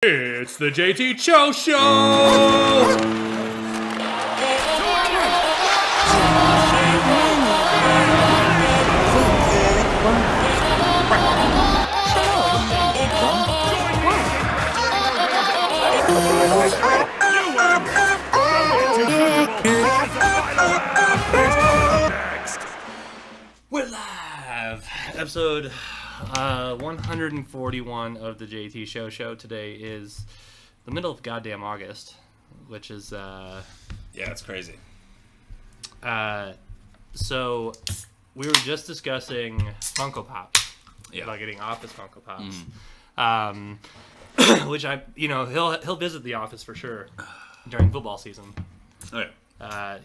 It's the JT Cho Show! We're live! Episode 141 of the JT Show. Today is the middle of goddamn August, which is yeah, it's crazy. So we were just discussing Funko Pops, about getting Office Funko Pops, which he'll visit the office for sure during football season. Oh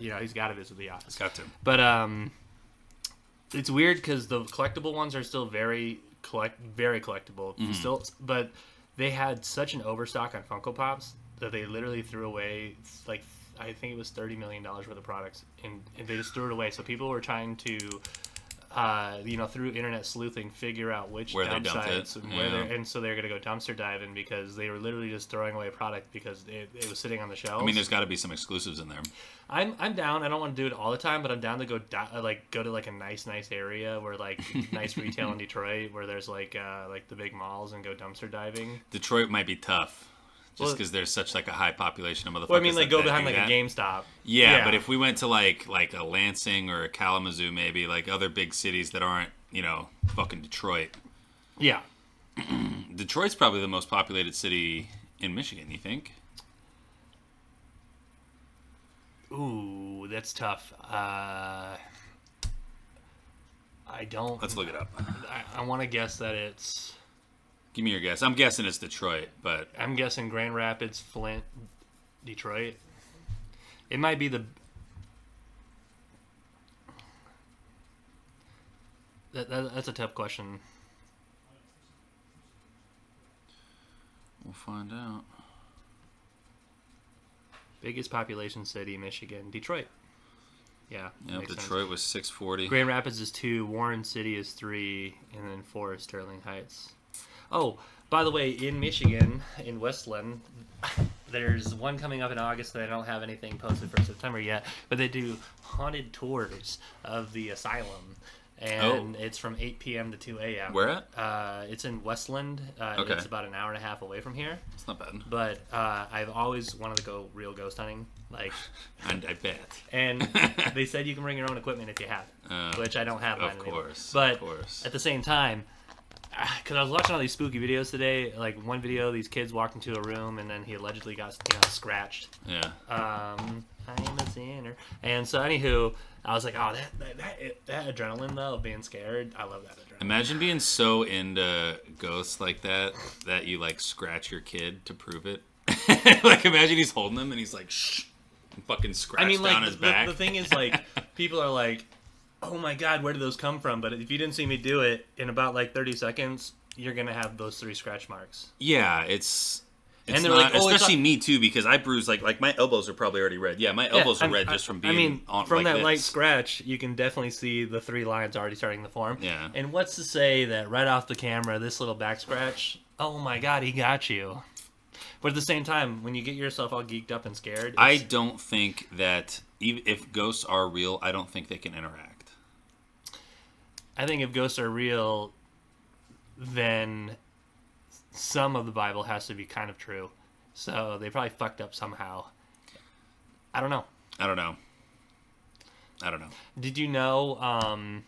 yeah, He's got to visit the office. Got to. But it's weird because the collectible ones are still very collectible. Still, but they had such an overstock on Funko Pops that they literally threw away I think it was $30 million worth of products, and they just threw it away. So people were trying to, through internet sleuthing, figure out which where dump they dumped sites it. and so they're gonna go dumpster diving because they were literally just throwing away product because it was sitting on the shelves. I mean, there's got to be some exclusives in there. I'm down. I don't want to do it all the time, but I'm down to go to like a nice area where like nice retail in Detroit where there's like the big malls and go dumpster diving. Detroit might be tough. Just because there's such like a high population of motherfuckers. Well, I mean, go behind like a GameStop. Yeah, but if we went to like a Lansing or a Kalamazoo, maybe like other big cities that aren't fucking Detroit. Yeah. Detroit's probably the most populated city in Michigan. You think? Ooh, that's tough. I don't. Let's look it up. I want to guess that it's. Give me your guess. I'm guessing it's Detroit, but I'm guessing Grand Rapids, Flint, Detroit. It might be the. That's a tough question. We'll find out. Biggest population city, Michigan, Detroit. Yeah. Yep, Detroit was 640. Grand Rapids is 2, Warren City is 3, and then 4 is Sterling Heights. Oh, by the way, in Michigan, in Westland, there's one coming up in August that I don't have anything posted for September yet, but they do haunted tours of the asylum, and it's from 8 p.m. to 2 a.m. Where at? It's in Westland. Okay. It's about an hour and a half away from here. It's not bad. But I've always wanted to go real ghost hunting, And I bet. And they said you can bring your own equipment if you have it, which I don't have mine anymore. But at the same time, because I was watching all these spooky videos today, like one video, these kids walked into a room and then he allegedly got scratched. Yeah. I am a sinner. And so, anywho, I was like, oh, that adrenaline though, of being scared, I love that adrenaline. Imagine being so into ghosts like that you like scratch your kid to prove it. Like imagine he's holding them and he's like, shh, and fucking scratched down his back. The thing is, people are like, oh my god, where did those come from? But if you didn't see me do it, in about 30 seconds, you're going to have those 3 scratch marks. Yeah, it's and they're not, like, oh, especially me too, because I bruised, like my elbows are probably already red. Yeah, my elbows are red just from being on from that this. light scratch, you can definitely see the 3 lines already starting to form. Yeah. And what's to say that right off the camera, this little back scratch, oh my god, he got you. But at the same time, when you get yourself all geeked up and scared... I don't think that, even if ghosts are real, I don't think they can interact. I think if ghosts are real, then some of the Bible has to be kind of true. So they probably fucked up somehow. I don't know. Did you know,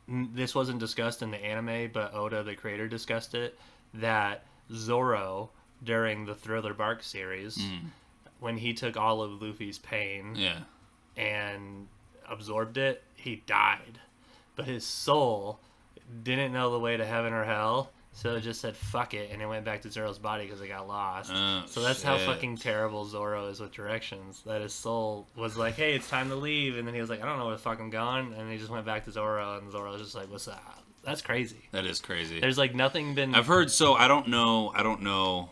this wasn't discussed in the anime, but Oda, the creator, discussed it, that Zoro, during the Thriller Bark series, when he took all of Luffy's pain and absorbed it, he died. But his soul didn't know the way to heaven or hell, so it just said fuck it, and it went back to Zoro's body because it got lost. So that's how fucking terrible Zoro is with directions. That his soul was like, hey, it's time to leave, and then he was like, I don't know where the fuck I'm going, and he just went back to Zoro, and Zoro was just like, what's up? That's crazy. That is crazy. There's nothing been... I've heard, so I don't know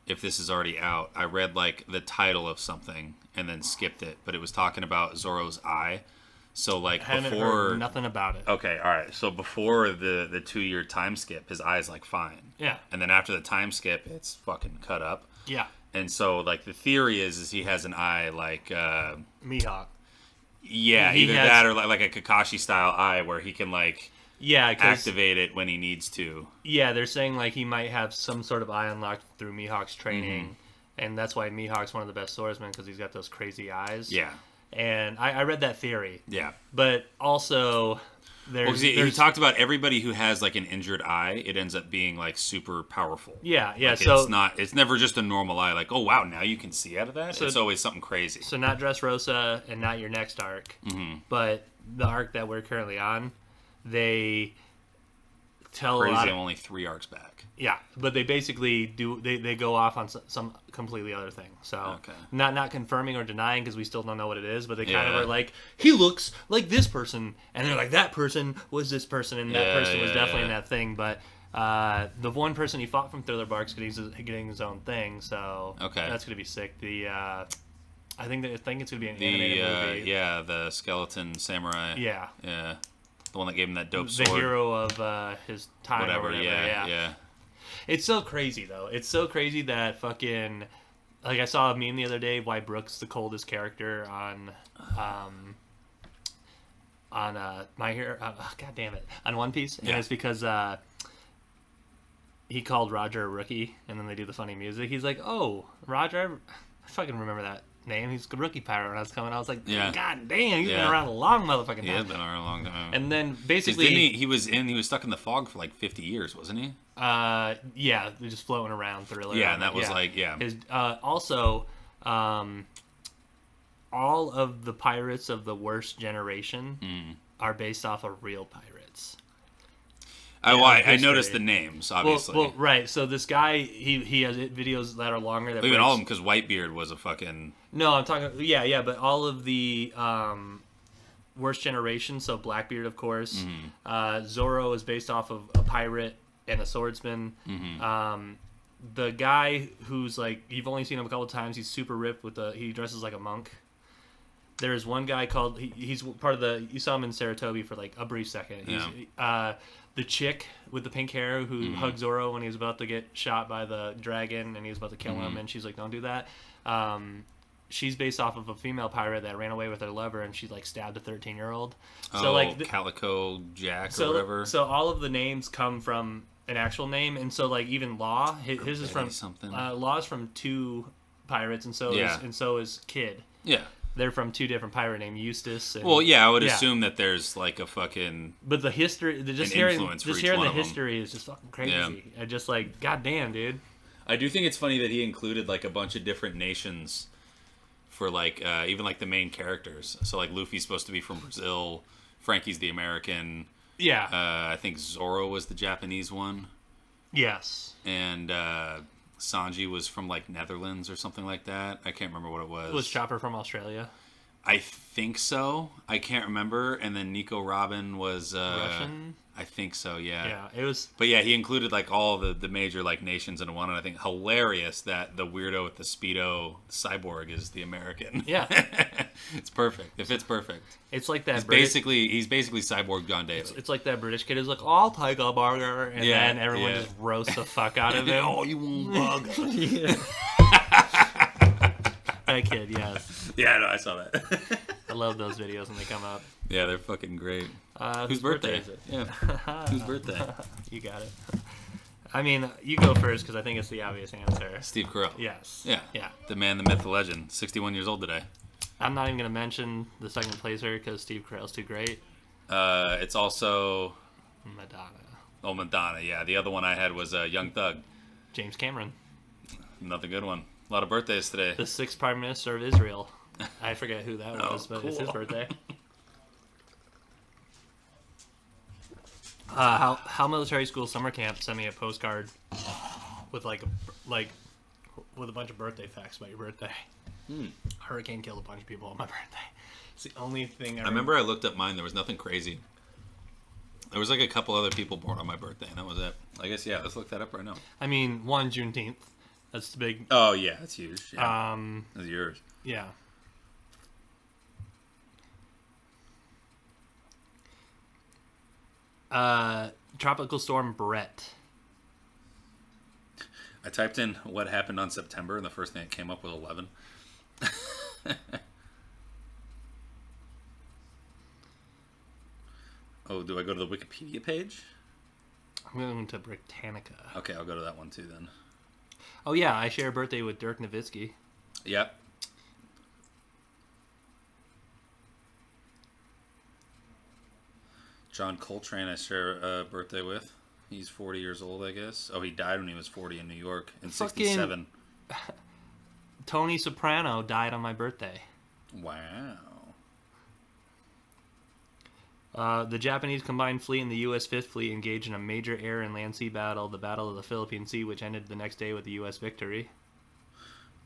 if this is already out. I read the title of something and then skipped it, but it was talking about Zoro's eye. So like Hadn't before heard nothing about it. Okay, all right. So before the 2-year time skip, his eye's like fine. Yeah. And then after the time skip, it's fucking cut up. Yeah. And so like the theory is he has an eye like Mihawk. Yeah, either that or like a Kakashi style eye where he can like activate it when he needs to. Yeah, they're saying like he might have some sort of eye unlocked through Mihawk's training, and that's why Mihawk's one of the best swordsmen because he's got those crazy eyes. Yeah. And I read that theory. Yeah. But also, he talked about everybody who has like an injured eye, it ends up being like super powerful. Yeah, yeah. Like, so it's never just a normal eye. Like, oh wow, now you can see out of that. So, it's always something crazy. So not Dressrosa and not your next arc, but the arc that we're currently on, they tell crazy. a lot I'm only 3 arcs back. Yeah, but they basically do. They go off on some completely other thing. So not confirming or denying because we still don't know what it is. But they kind of are like, he looks like this person, and they're like, that person was this person, and that person was definitely in that thing. But the one person he fought from Thriller Bark's getting his own thing. So that's gonna be sick. I think it's gonna be an animated movie. Yeah, the skeleton samurai. Yeah. Yeah. The one that gave him that dope sword. The hero of his time or whatever. Yeah. It's so crazy, though. It's so crazy that fucking... Like, I saw a meme the other day why Brooke's the coldest character on My Hero... God damn it. On One Piece. And it's because he called Roger a rookie, and then they do the funny music. He's like, oh, Roger... I fucking remember that name. He's a rookie pirate when I was coming. I was like, God damn, he's been around a long motherfucking time. He has been around a long time. And then basically... He was stuck in the fog for like 50 years, wasn't he? Yeah, they're just floating around Thriller. Yeah, and that was His, also, all of the pirates of the worst generation are based off of real pirates. I noticed the names, obviously. Well, right. So this guy, he has videos that are longer. That even all of them, because Whitebeard was a fucking... No, I'm talking... Yeah, but all of the worst generation, so Blackbeard, of course. Zoro is based off of a pirate and a swordsman. The guy who's like... You've only seen him a couple times. He's super ripped with he dresses like a monk. There's one guy called... He's part of the... You saw him in Saratobi for like a brief second. He's... the chick with the pink hair who hugged Zoro when he was about to get shot by the dragon and he was about to kill him, and she's like, don't do that. She's based off of a female pirate that ran away with her lover, and she like stabbed a 13-year-old. So like Calico Jack or whatever. So all of the names come from an actual name, and so like even Law, his is from something. Law's from 2 pirates, and so is Kid. Yeah. They're from 2 different pirate named Eustace. And, I would assume that there's like a fucking... But the history... Just hearing the history is just fucking crazy. Yeah. I just like, goddamn, dude. I do think it's funny that he included like a bunch of different nations for like, even like the main characters. So like Luffy's supposed to be from Brazil. Frankie's the American. Yeah. I think Zoro was the Japanese one. Yes. And Sanji was from like Netherlands or something like that. I can't remember what it was. Was Chopper from Australia? I think so. I can't remember. And then Nico Robin was Russian. I think so. Yeah. Yeah, it was. But yeah, he included like all the major like nations into one, and I think hilarious that the weirdo with the Speedo cyborg is the American. Yeah. It's perfect. It fits perfect. It's like that. He's basically cyborg John Daly. It's like that British kid who's like, I'll take a burger, and then everyone just roasts the fuck out of him. Oh, you want burger? Yeah. That kid, yes. Yeah, no, I saw that. I love those videos when they come up. Yeah, they're fucking great. Whose birthday is it? Yeah. Whose birthday? You got it. I mean, you go first because I think it's the obvious answer. Steve Carell. Yes. Yeah. The man, the myth, the legend. 61 years old today. I'm not even going to mention the second placer because Steve Carell's too great. It's also... Madonna. Oh, Madonna, yeah. The other one I had was Young Thug. James Cameron. Another good one. A lot of birthdays today. The 6th Prime Minister of Israel. I forget who that was, but cool. It's his birthday. How Military School Summer Camp sent me a postcard with with a bunch of birthday facts about your birthday. Hurricane killed a bunch of people on my birthday. It's the only thing I remember. I looked up mine. There was nothing crazy. There was like a couple other people born on my birthday, and that was it. I guess, yeah, let's look that up right now. I mean, Juneteenth. That's the big... Oh, yeah, that's huge. Yeah. That's yours. Yeah. Tropical Storm Brett. I typed in what happened on September, and the first thing that came up was 11. Oh, do I go to the Wikipedia page? I'm going to Britannica. Okay, I'll go to that one too then. Oh yeah, I share a birthday with Dirk Nowitzki. Yep. John Coltrane I share a birthday with. He's 40 years old, I guess. Oh, he died when he was 40 in New York in 67. Tony Soprano died on my birthday. Wow. The Japanese Combined Fleet and the U.S. Fifth Fleet engaged in a major air and land sea battle, the Battle of the Philippine Sea, which ended the next day with the U.S. victory.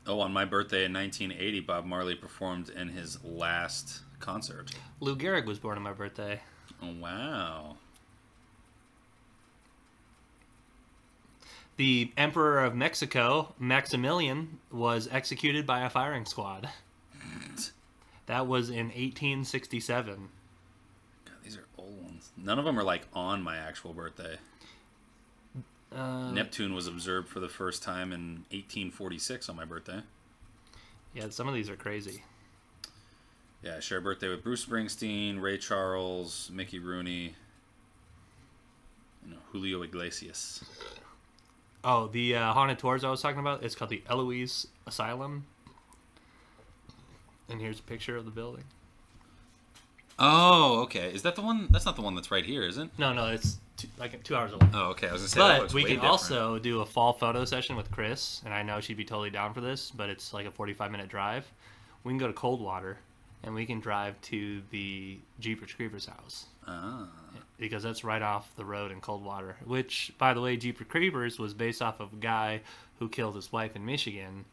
Oh, on my birthday in 1980, Bob Marley performed in his last concert. Lou Gehrig was born on my birthday. Oh, wow. The Emperor of Mexico, Maximilian, was executed by a firing squad. That was in 1867. God, these are old ones. None of them are like on my actual birthday. Neptune was observed for the first time in 1846 on my birthday. Yeah, some of these are crazy. Yeah, I share a birthday with Bruce Springsteen, Ray Charles, Mickey Rooney, Julio Iglesias. Oh, the haunted tours I was talking about, it's called the Eloise Asylum. And here's a picture of the building. Oh, okay. Is that the one? That's not the one that's right here, is it? No, it's 2 hours away. Oh, okay. I was going to say, that looks we way can different. also do a fall photo session with Chris, and I know she'd be totally down for this, but it's like a 45-minute drive. We can go to Coldwater, and we can drive to the Jeepers Creepers house. Ah. Because that's right off the road in Coldwater. Which, by the way, Jeepers Creepers was based off of a guy who killed his wife in Michigan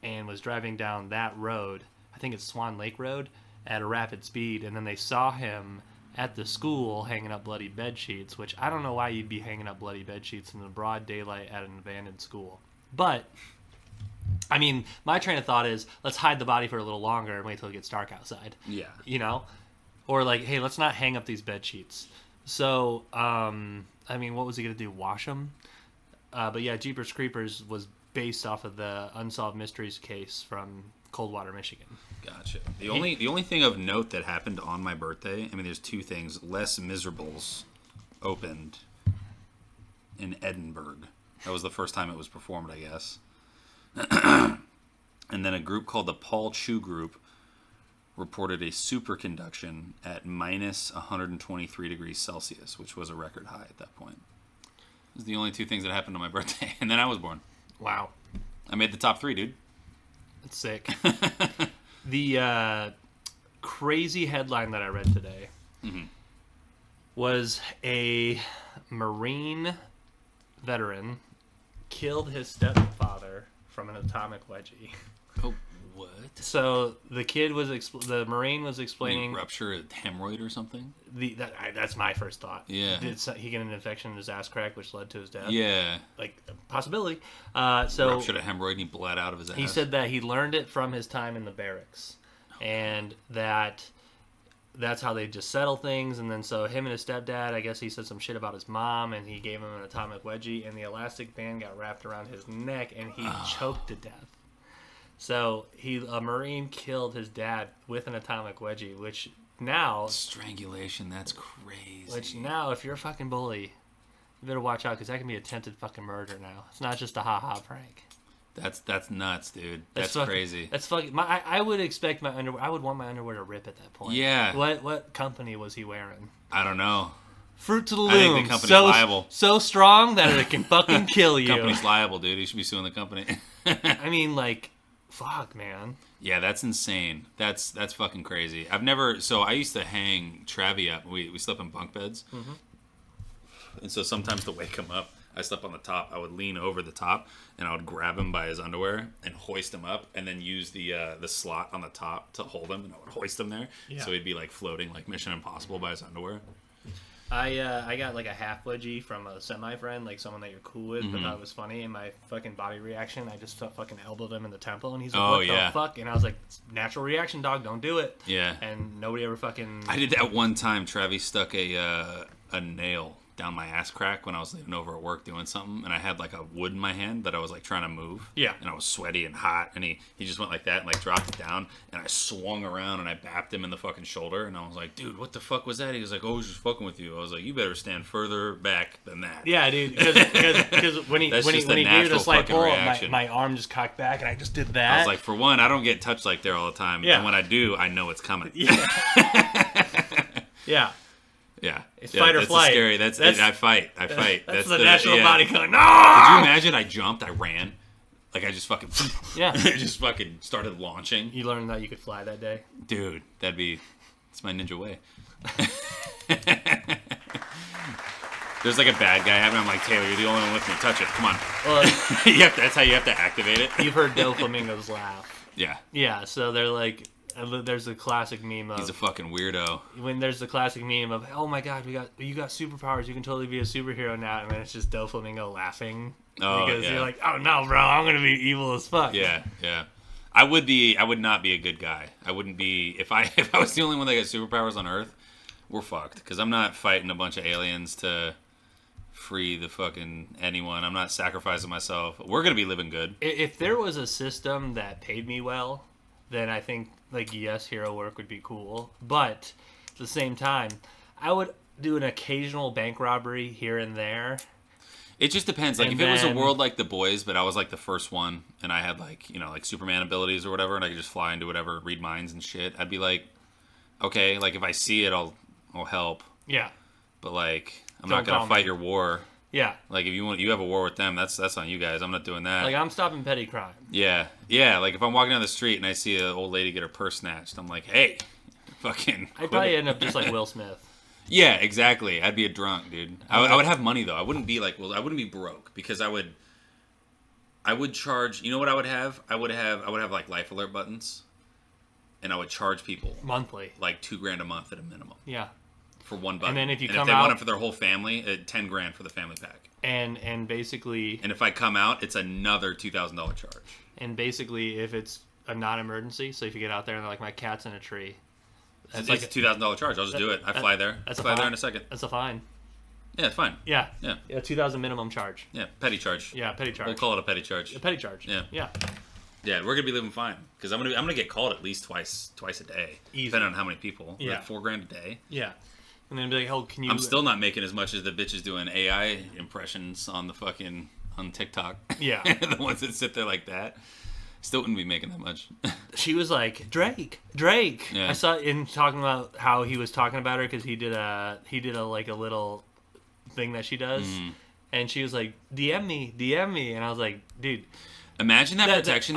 and was driving down that road, I think it's Swan Lake Road, at a rapid speed, and then they saw him at the school hanging up bloody bed sheets, which I don't know why you'd be hanging up bloody bed sheets in the broad daylight at an abandoned school. But, I mean, my train of thought is, let's hide the body for a little longer and wait till it gets dark outside. Yeah. You know? Or like, hey, let's not hang up these bed sheets. So, I mean, what was he going to do? Wash them? But yeah, Jeepers Creepers was based off of the Unsolved Mysteries case from Coldwater, Michigan. Gotcha. The only thing of note that happened on my birthday, I mean, there's two things. Les Miserables opened in Edinburgh. That was the first time it was performed, I guess. And then a group called the Paul Chu Group reported a superconduction at minus 123 degrees Celsius, which was a record high at that point. Those are the only two things that happened on my birthday. And then I was born. Wow. I made the top 3, dude. That's sick. The crazy headline that I read today was a Marine veteran killed his stepfather from an atomic wedgie. Oh, what? So the kid was the Marine was explaining rupture a hemorrhoid or something. That's my first thought. Yeah. Did he get an infection in his ass crack, which led to his death? Yeah. Like possibility. So ruptured a hemorrhoid and he bled out of his ass. He said that he learned it from his time in the barracks, and that's how they just settle things. And then so him and his stepdad, I guess he said some shit about his mom, and he gave him an atomic wedgie, and the elastic band got wrapped around his neck, and he choked to death. So a Marine killed his dad with an atomic wedgie, which now... Strangulation, that's crazy. Which now, if you're a fucking bully, you better watch out, because that can be attempted fucking murder now. It's not just a ha-ha prank. That's nuts, dude. That's crazy. That's fucking... I would expect my underwear... I would want my underwear to rip at that point. Yeah. What company was he wearing? I don't know. Fruit to the Loom. I think the company's liable. So strong that it can fucking kill you. The company's liable, dude. You should be suing the company. I mean, like... Fuck, man. Yeah, that's insane. That's fucking crazy. So I used to hang Travi up. We slept in bunk beds. Mm-hmm. And so sometimes to wake him up, I slept on the top. I would lean over the top, and I would grab him by his underwear and hoist him up, and then use the slot on the top to hold him, and I would hoist him there. Yeah. So he'd be like floating like Mission Impossible by his underwear. I got like a half wedgie from a semi-friend, like someone that you're cool with, but thought it was funny. And my fucking body reaction, I just fucking elbowed him in the temple, and he's like, "What the fuck?" And I was like, "Natural reaction, dog. Don't do it." Yeah. And nobody ever fucking. I did that one time. Travis stuck a nail down my ass crack when I was leaving over at work doing something, and I had like a wood in my hand that I was like trying to move. Yeah. And I was sweaty and hot, and he just went like that and like dropped it down, and I swung around and I bapped him in the fucking shoulder, and I was like, dude, what the fuck was that? He was like, oh, I was just fucking with you. I was like, you better stand further back than that. Yeah, dude. Because when he gave you the slight pull, my arm just cocked back, and I just did that. I was like, for one, I don't get touched like there all the time. Yeah. And when I do, I know it's coming. Yeah. Yeah. Yeah, it's fight or flight. Scary. I fight. That's the national body going. No! Could you imagine? I jumped. I ran. Like I just fucking. Yeah. I just fucking started launching. You learned that you could fly that day, dude. It's my ninja way. There's like a bad guy having. I'm like, Taylor, you're the only one with me. Touch it. Come on. Well, that's how you have to activate it. You've heard Doflamingo's laugh. Yeah. Yeah. So they're like. There's a classic meme of... He's a fucking weirdo. When there's the classic meme of, oh my god, you got superpowers, you can totally be a superhero now, and then it's just Doflamingo laughing. Oh, because yeah. you're like, oh no, bro, I'm gonna be evil as fuck. Yeah, yeah. I would not be a good guy. I wouldn't be... If I was the only one that got superpowers on Earth, we're fucked. Because I'm not fighting a bunch of aliens to free the fucking anyone. I'm not sacrificing myself. We're gonna be living good. If there was a system that paid me well, then I think... Like, yes, hero work would be cool. But, at the same time, I would do an occasional bank robbery here and there. It just depends. Like, if it was a world like The Boys, but I was, like, the first one, and I had, like, you know, like, Superman abilities or whatever, and I could just fly into whatever, read minds and shit, I'd be like, okay, like, if I see it, I'll help. Yeah. But, like, I'm not going to fight your war. Yeah. Like, if you have a war with them, that's on you guys. I'm not doing that. Like, I'm stopping petty crime. Yeah. Yeah, like, if I'm walking down the street and I see an old lady get her purse snatched, I'm like, hey, fucking... I'd probably end up just like Will Smith. Yeah, exactly. I'd be a drunk, dude. I would have money, though. I wouldn't be like... Well, I wouldn't be broke, because I would charge... You know what I would have? I would have, like, life alert buttons, and I would charge people... Monthly. Like, $2,000 a month at a minimum. Yeah. For one button. And then if they want it for their whole family, $10,000 for the family pack. And basically... And if I come out, it's another $2,000 charge. And basically, if it's a non-emergency, so if you get out there and they're like, my cat's in a tree... That's like a $2,000 charge. I'll just do it. I fly there. I'll fly there in a second. That's a fine. Yeah, it's fine. Yeah. Yeah. $2,000 minimum charge. Yeah, petty charge. Yeah, petty charge. We'll call it a petty charge. A petty charge. Yeah. Yeah. Yeah, we're gonna be living fine because I'm gonna get called at least twice a day, easy, depending on how many people. Yeah, like $4,000 a day. Yeah, and then be like, "Oh, can you?" I'm still not making as much as the bitches doing AI impressions on TikTok. Yeah, the ones that sit there like that. Still wouldn't be making that much. She was like, Drake. Yeah. I saw in talking about how he was talking about her because he did a like a little thing that she does, and she was like, DM me, and I was like, dude. Imagine that protection.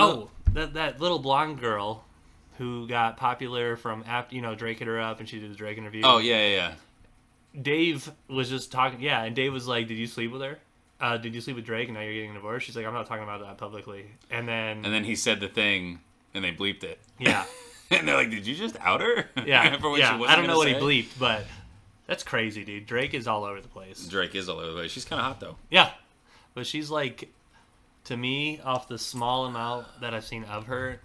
That little blonde girl who got popular from Drake hit her up and she did the Drake interview. Oh yeah. Dave was just talking, and Dave was like, "Did you sleep with her? Did you sleep with Drake and now you're getting divorced?" She's like, "I'm not talking about that publicly." And then he said the thing and they bleeped it. Yeah. And they're like, "Did you just out her?" Yeah. For what yeah. she wasn't I don't know what say? he bleeped, but that's crazy, dude. Drake is all over the place. Drake is all over the place. She's kind of hot though. Yeah, but she's like. To me, off the small amount that I've seen of her,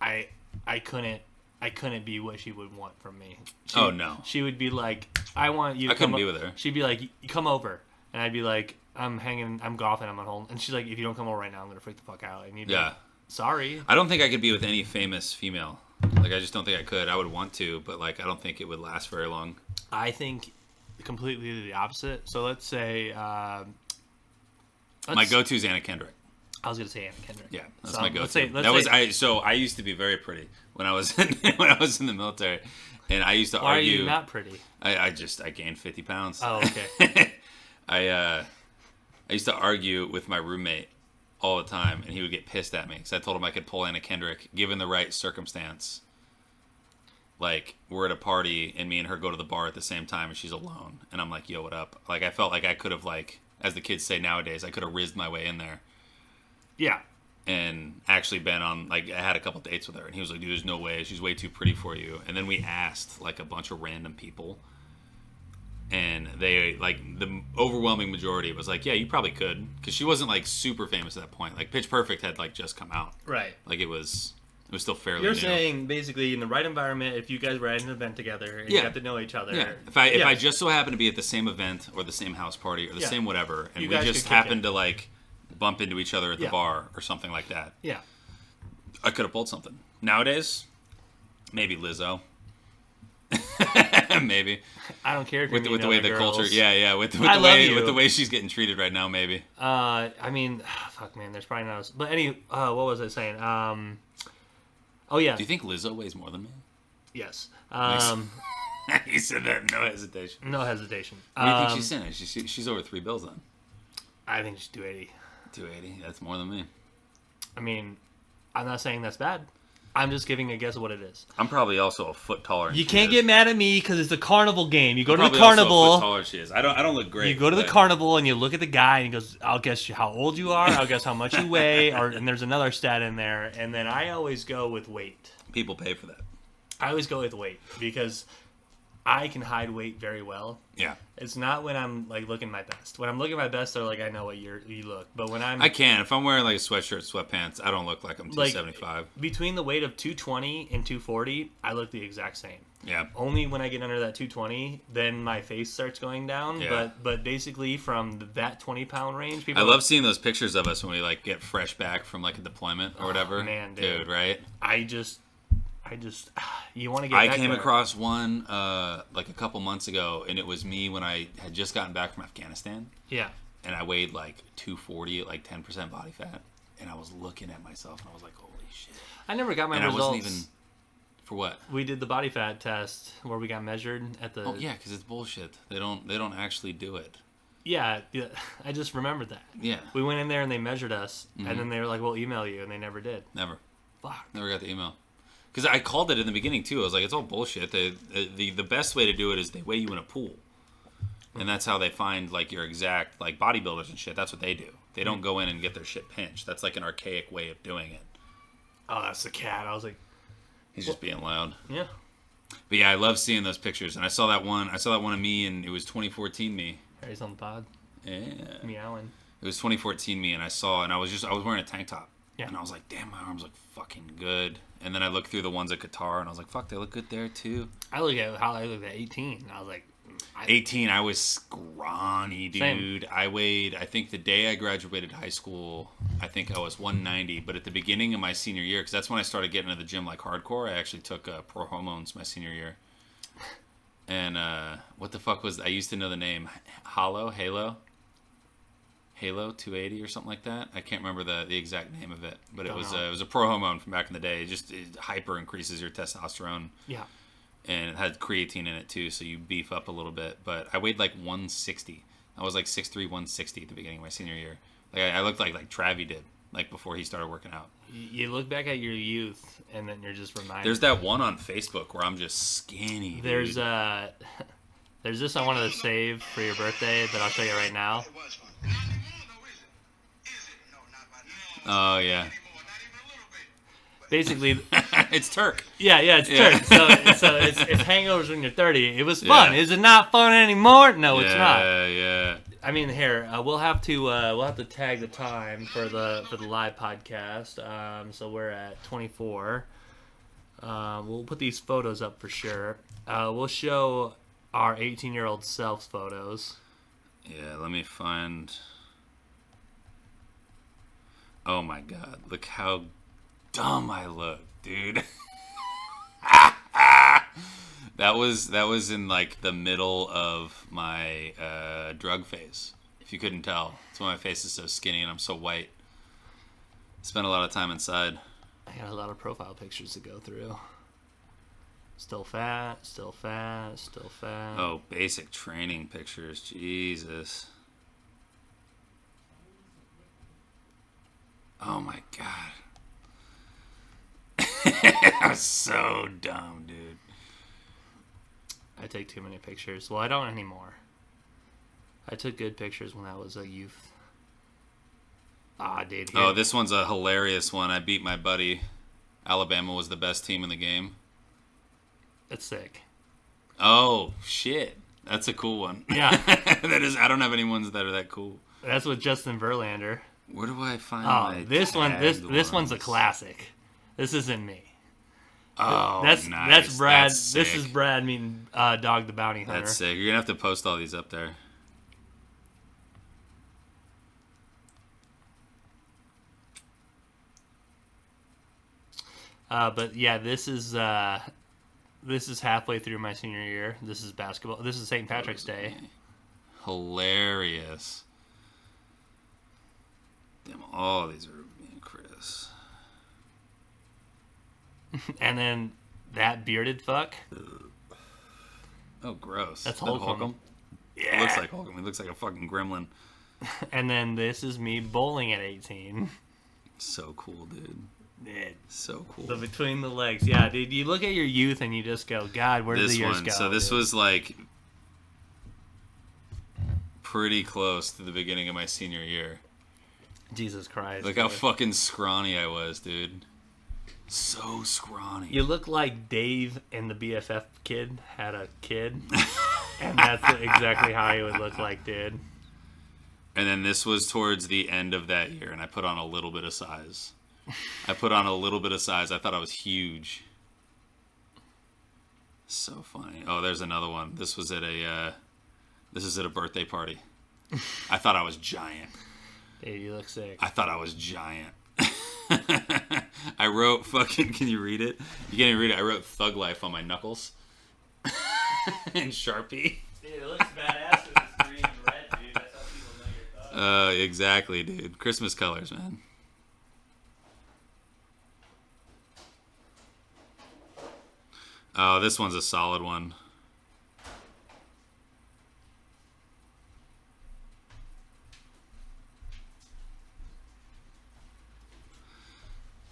I couldn't be what she would want from me. No. She would be like, I want you to couldn't be with her. She'd be like, come over. And I'd be like, I'm golfing, I'm at home. And she's like, if you don't come over right now, I'm going to freak the fuck out. And you'd be like, sorry. I don't think I could be with any famous female. Like, I just don't think I could. I would want to, but, like, I don't think it would last very long. I think completely the opposite. So let's say... my go-to is Anna Kendrick. I was gonna say Anna Kendrick. Yeah, that's my go-to. I used to be very pretty when I was in the military, and I used to argue. Why are you not pretty? I gained 50 pounds. Oh, okay. I used to argue with my roommate all the time, and he would get pissed at me because I told him I could pull Anna Kendrick given the right circumstance. Like, we're at a party, and me and her go to the bar at the same time, and she's alone, and I'm like, "Yo, what up?" Like, I felt like I could have, like, as the kids say nowadays, I could have rizzed my way in there. Yeah. And actually been on, like, I had a couple dates with her, and he was like, "Dude, there's no way. She's way too pretty for you." And then we asked, like, a bunch of random people, and they, like, the overwhelming majority was like, "Yeah, you probably could." Because she wasn't, like, super famous at that point. Like, Pitch Perfect had, like, just come out. Right. Like, it was... It was still fairly You're new. saying basically in the right environment, if you guys were at an event together and you got to know each other. Yeah. If I just so happen to be at the same event or the same house party or the same whatever, and You we guys just could kick happened it. to like bump into each other at the Yeah. bar or something like that, Yeah. I could have pulled something. Nowadays, maybe Lizzo. Maybe. I don't care if you're With the way the culture, with I the love way you. with the way she's getting treated right now, maybe. I mean, fuck, man. There's probably not. But what was I saying? Oh yeah. Do you think Lizzo weighs more than me? Yes. You said that no hesitation. No hesitation. What do you think she's saying? She's over $3 bills then. I think she's 280. 280. That's more than me. I mean, I'm not saying that's bad. I'm just giving a guess of what it is. I'm probably also a foot taller. Than You she can't is. get mad at me because it's a carnival game. You go to the Probably also a foot carnival. taller than she is. I don't look great. You go to the but- carnival and you look at the guy and he goes, "I'll guess how old you are. I'll guess how much you weigh." And there's another stat in there. And then I always go with weight. People pay for that. I always go with weight because I can hide weight very well. Yeah. It's not when I'm like looking my best. When I'm looking my best, they're like, I know what you look. But when I'm I can. If I'm wearing like a sweatshirt, sweatpants, I don't look like I'm Like- 275. between the weight of 220 and 240, I look the exact same. Yeah. Only when I get under that 220, then my face starts going down. Yeah. But basically from that 20-pound range, people. I love seeing those pictures of us when we like get fresh back from like a deployment or whatever. man, dude. Right? I just, you want to get. I back came there. across one like a couple months ago, and it was me when I had just gotten back from Afghanistan, Yeah. and I weighed like 240 at like 10% body fat, and I was looking at myself, and I was like, holy shit. I never got my And results. I wasn't even, for what? We did the body fat test where we got measured at the. Oh yeah, because it's bullshit. They don't actually do it. Yeah. I just remembered that. Yeah, We went in there and they measured us, Mm-hmm. and then they were like, "We'll email you," and they never did. never Fuck. got the email. Because I called it in the beginning too. I was like, it's all bullshit. The best way to do it is they weigh you in a pool, and that's how they find like your exact like bodybuilders and shit. That's what they do. They don't go in and get their shit pinched. That's like an archaic way of doing it. Oh, that's the cat. I was like, He's just being loud. yeah. But yeah, I love seeing those pictures. And I saw that one of me, and it was 2014 me. Harry's on the pod. Yeah. Meowing. It was 2014 me, and I was wearing a tank top. Yeah. And I was like, damn, my arms look fucking good. And then I looked through the ones at Qatar, and I was like, fuck, they look good there too. I look at how I looked at 18. I was like, 18, I was scrawny, dude. Same. I think the day I graduated high school, I think I was 190. But at the beginning of my senior year, because that's when I started getting into the gym like hardcore, I actually took pro hormones my senior year. And what the fuck was, I used to know the name, Halo 280 or something like that. I can't remember the exact name of it, but it Don't was know. it was a pro hormone from back in the day. It hyper increases your testosterone, yeah. and it had creatine in it too, so you beef up a little bit. But I weighed like 160. I was like 6'3", 160 at the beginning of my senior year. Like I looked like Travi did, like before he started working out. You look back at your youth, and then you're just reminded. There's that one on Facebook where I'm just skinny. Dude. There's there's this I wanted to save for your birthday that I'll show you right now. Oh yeah, Basically, it's Turk. yeah, it's Yeah. turn. So it's hangovers when you're 30. It was fun. Yeah. Is it not fun anymore? No, it's not. Yeah. I mean, here we'll have to tag the time for the live podcast. So we're at 24. We'll put these photos up for sure. We'll show our 18-year-old selves photos. Yeah, let me find. Oh my god, look how dumb I look, dude. That was in like the middle of my drug phase. If you couldn't tell, it's why my face is so skinny and I'm so white. Spent a lot of time inside. I got a lot of profile pictures to go through. Still fat, still fat, still fat. Oh, basic training pictures, Jesus. Oh my god. I'm so dumb, dude. I take too many pictures. Well, I don't anymore. I took good pictures when I was a youth. Ah, dude. Here. Oh, this one's a hilarious one. I beat my buddy. Alabama was the best team in the game. That's sick. Oh, shit. That's a cool one. Yeah. That is. I don't have any ones that are that cool. That's with Justin Verlander. Where do I find Oh, my this one. This one's a tagged classic. This isn't me. Oh, That's nice. that's Brad. That's This sick. is Brad meeting Dog the Bounty Hunter. That's sick. You're gonna have to post all these up there. But yeah, this is halfway through my senior year. This is basketball. This is St. Patrick's Day. Hilarious. Damn, all these are me and Chris. And then that bearded fuck. Oh, gross. That's Is that Holcomb. It looks like Holcomb. He looks like a fucking gremlin. And then this is me bowling at 18. So cool, dude. Dude. So cool. So between the legs, yeah, dude. You look at your youth and you just go, God, where did This the years one. go? So this dude? was like pretty close to the beginning of my senior year. Jesus Christ. Look how fucking scrawny I was, dude. So scrawny. You look like Dave and the BFF kid had a kid. And that's exactly how he would look like, dude. And then this was towards the end of that year, and I put on a little bit of size. I thought I was huge. So funny. Oh, there's another one. This is at a birthday party. I thought I was giant. Dude, you look sick. I thought I was giant. I wrote fucking, can you read it? You can't even read it. I wrote Thug Life on my knuckles. In Sharpie. Dude, it looks badass with this green and red, dude. That's how people know you're thug. Exactly, dude. Christmas colors, man. Oh, this one's a solid one.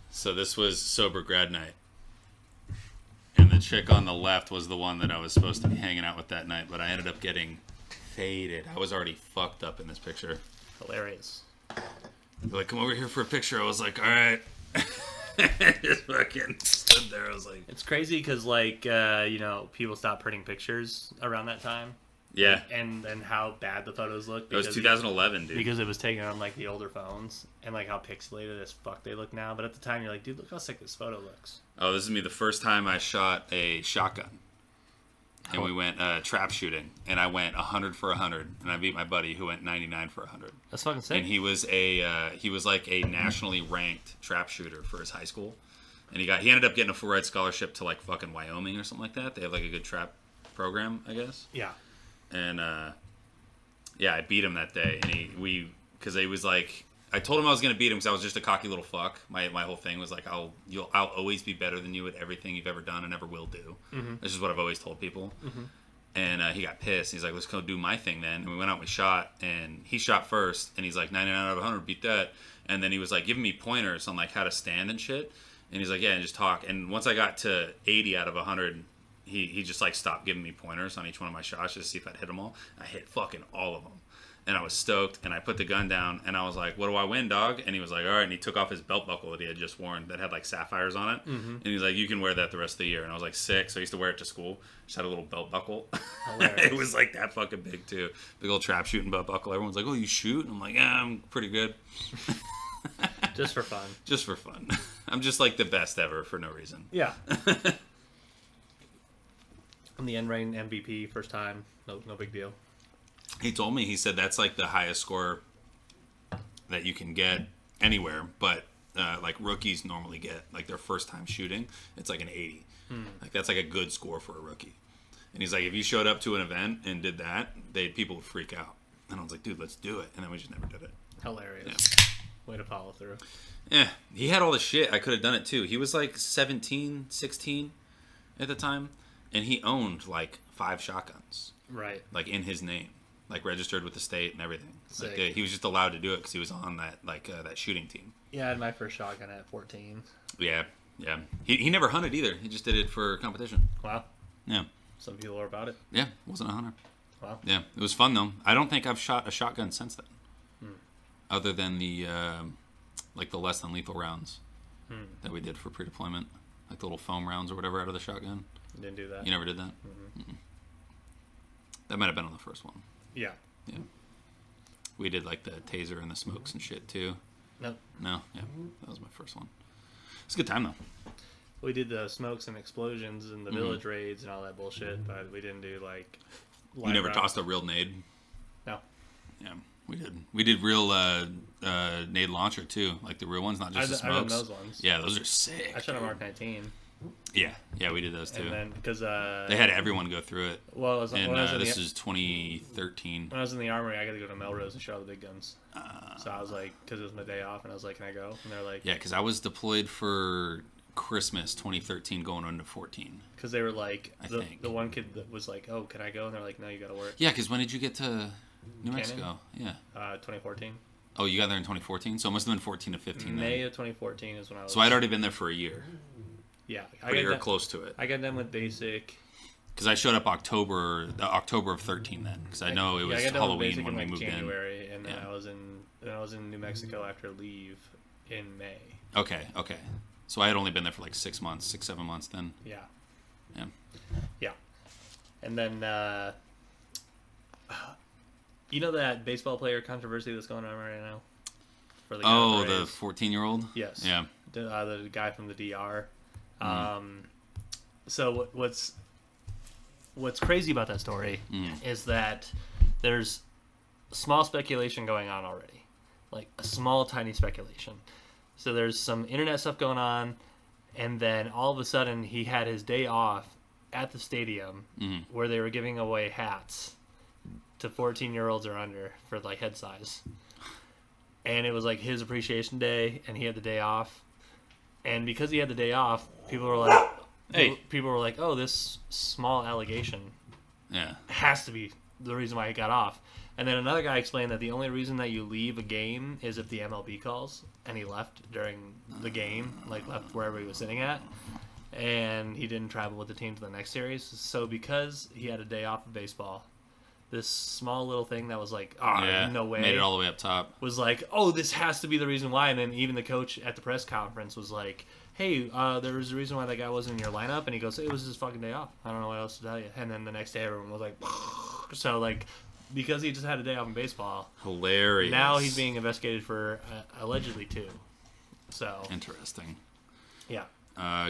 So this was sober grad night. And the chick on the left was the one that I was supposed to be hanging out with that night, but I ended up getting faded. I was already fucked up in this picture. Hilarious. They're like, come over here for a picture. I was like, all right. Just fucking stood there. I was like, It's crazy because, like, people stopped printing pictures around that time. yeah. And how bad the photos looked. It was 2011, dude. Because it was taken on, like, the older phones. And, like, how pixelated as fuck they look now. But at the time, you're like, dude, look how sick this photo looks. Oh, this is me the first time I shot a shotgun. And we went trap shooting. And I went 100 for 100. And I beat my buddy who went 99 for 100. That's fucking sick. And he was like a nationally ranked trap shooter for his high school. And he ended up getting a full ride scholarship to like fucking Wyoming or something like that. They have like a good trap program, I guess. Yeah. And yeah, I beat him that day. And because he was like, I told him I was gonna beat him because I was just a cocky little fuck. My whole thing was like, I'll always be better than you at everything you've ever done and ever will do. Mm-hmm. This is what I've always told people. Mm-hmm. And he got pissed. He's like, let's go do my thing then. And we went out and we shot. And he shot first. And he's like, 99 out of 100, beat that. And then he was like giving me pointers on like how to stand and shit. And he's like, yeah, and just talk. And once I got to 80 out of 100, he just like stopped giving me pointers on each one of my shots just to see if I'd hit them all. I hit fucking all of them. And I was stoked, and I put the gun down, and I was like, what do I win, dog? And he was like, all right. And he took off his belt buckle that he had just worn that had, like, sapphires on it. Mm-hmm. And he's like, you can wear that the rest of the year. And I was like, sick. So I used to wear it to school. Just had a little belt buckle. It was, like, that fucking big, too. Big old trap shooting belt buckle. Everyone's like, oh, you shoot? And I'm like, yeah, I'm pretty good. Just for fun. Just for fun. I'm just, like, the best ever for no reason. Yeah. I'm the N-Rain MVP first time. No big deal. He told me, he said that's like the highest score that you can get anywhere, but like rookies normally get, like their first time shooting, it's like an 80. Like that's like a good score for a rookie. And he's like, if you showed up to an event and did that, people would freak out. And I was like, dude, let's do it. And then we just never did it. Hilarious. Yeah. Way to follow through. Yeah, he had all the shit. I could have done it too. He was like 17, 16 at the time, and he owned like 5 shotguns. Right. Like in his name. Like registered with the state and everything. Sick. Like he was just allowed to do it because he was on that that shooting team. Yeah, I had my first shotgun at 14. Yeah. He never hunted either. He just did it for competition. Wow. Yeah. Some people are about it. Yeah, wasn't a hunter. Wow. Yeah, it was fun though. I don't think I've shot a shotgun since then, other than the like the less than lethal rounds that we did for pre-deployment, like the little foam rounds or whatever out of the shotgun. Didn't do that. You never did that. Mm-hmm. That might have been on the first one. Yeah. Yeah. We did like the taser and the smokes and shit too. Nope. No? Yeah. That was my first one. It's a good time though. We did the smokes and explosions and the village raids and all that bullshit, but we didn't do like. You never tossed a real nade? No. Yeah, we did. We did real nade launcher too, like the real ones, not just the smokes. I've done those ones. Yeah, those are sick. I shot a Mark 19. Yeah, we did those too. And then because they had everyone go through it. Well, this is 2013. When I was in the armory, I got to go to Melrose and shoot all the big guns. So I was like, because it was my day off, and I was like, "Can I go?" And they're like, "Yeah," because I was deployed for Christmas 2013, going into 14. Because they were like, the one kid that was like, "Oh, can I go?" And they're like, "No, you got to work." Yeah, because when did you get to New Mexico? Yeah. 2014. Oh, you got there in 2014? So it must have been 14 to 15 May of 2014 is when I was... So I'd already been there for a year. Yeah. But you're close to it. I got done with basic... Because I showed up October of 13 then. Because I know it was Halloween when we moved January, and then I was in New Mexico after leave in May. Okay. So I had only been there for like 6 months, 7 months then. Yeah. Yeah. And then... you know that baseball player controversy that's going on right now? For the the 14-year-old? Yes. Yeah. The guy from the DR. So what's crazy about that story is that there's small speculation going on already. Like a small, tiny speculation. So there's some internet stuff going on, and then all of a sudden he had his day off at the stadium where they were giving away hats to 14-year-olds or under for like head size. And it was like his appreciation day, and he had the day off. And because he had the day off, people were like, "Oh, this small allegation has to be the reason why he got off." And then another guy explained that the only reason that you leave a game is if the MLB calls, and he left during the game, like left wherever he was sitting at, and he didn't travel with the team to the next series. So because he had a day off of baseball, this small little thing that was like, no way, made it all the way up top, was like, "Oh, this has to be the reason why." And then even the coach at the press conference was like, "Hey, there was a reason why that guy wasn't in your lineup," and he goes, "It was his fucking day off. I don't know what else to tell you." And then the next day, everyone was like, so like, because he just had a day off in baseball, hilarious. Now he's being investigated for allegedly too. So interesting. Yeah.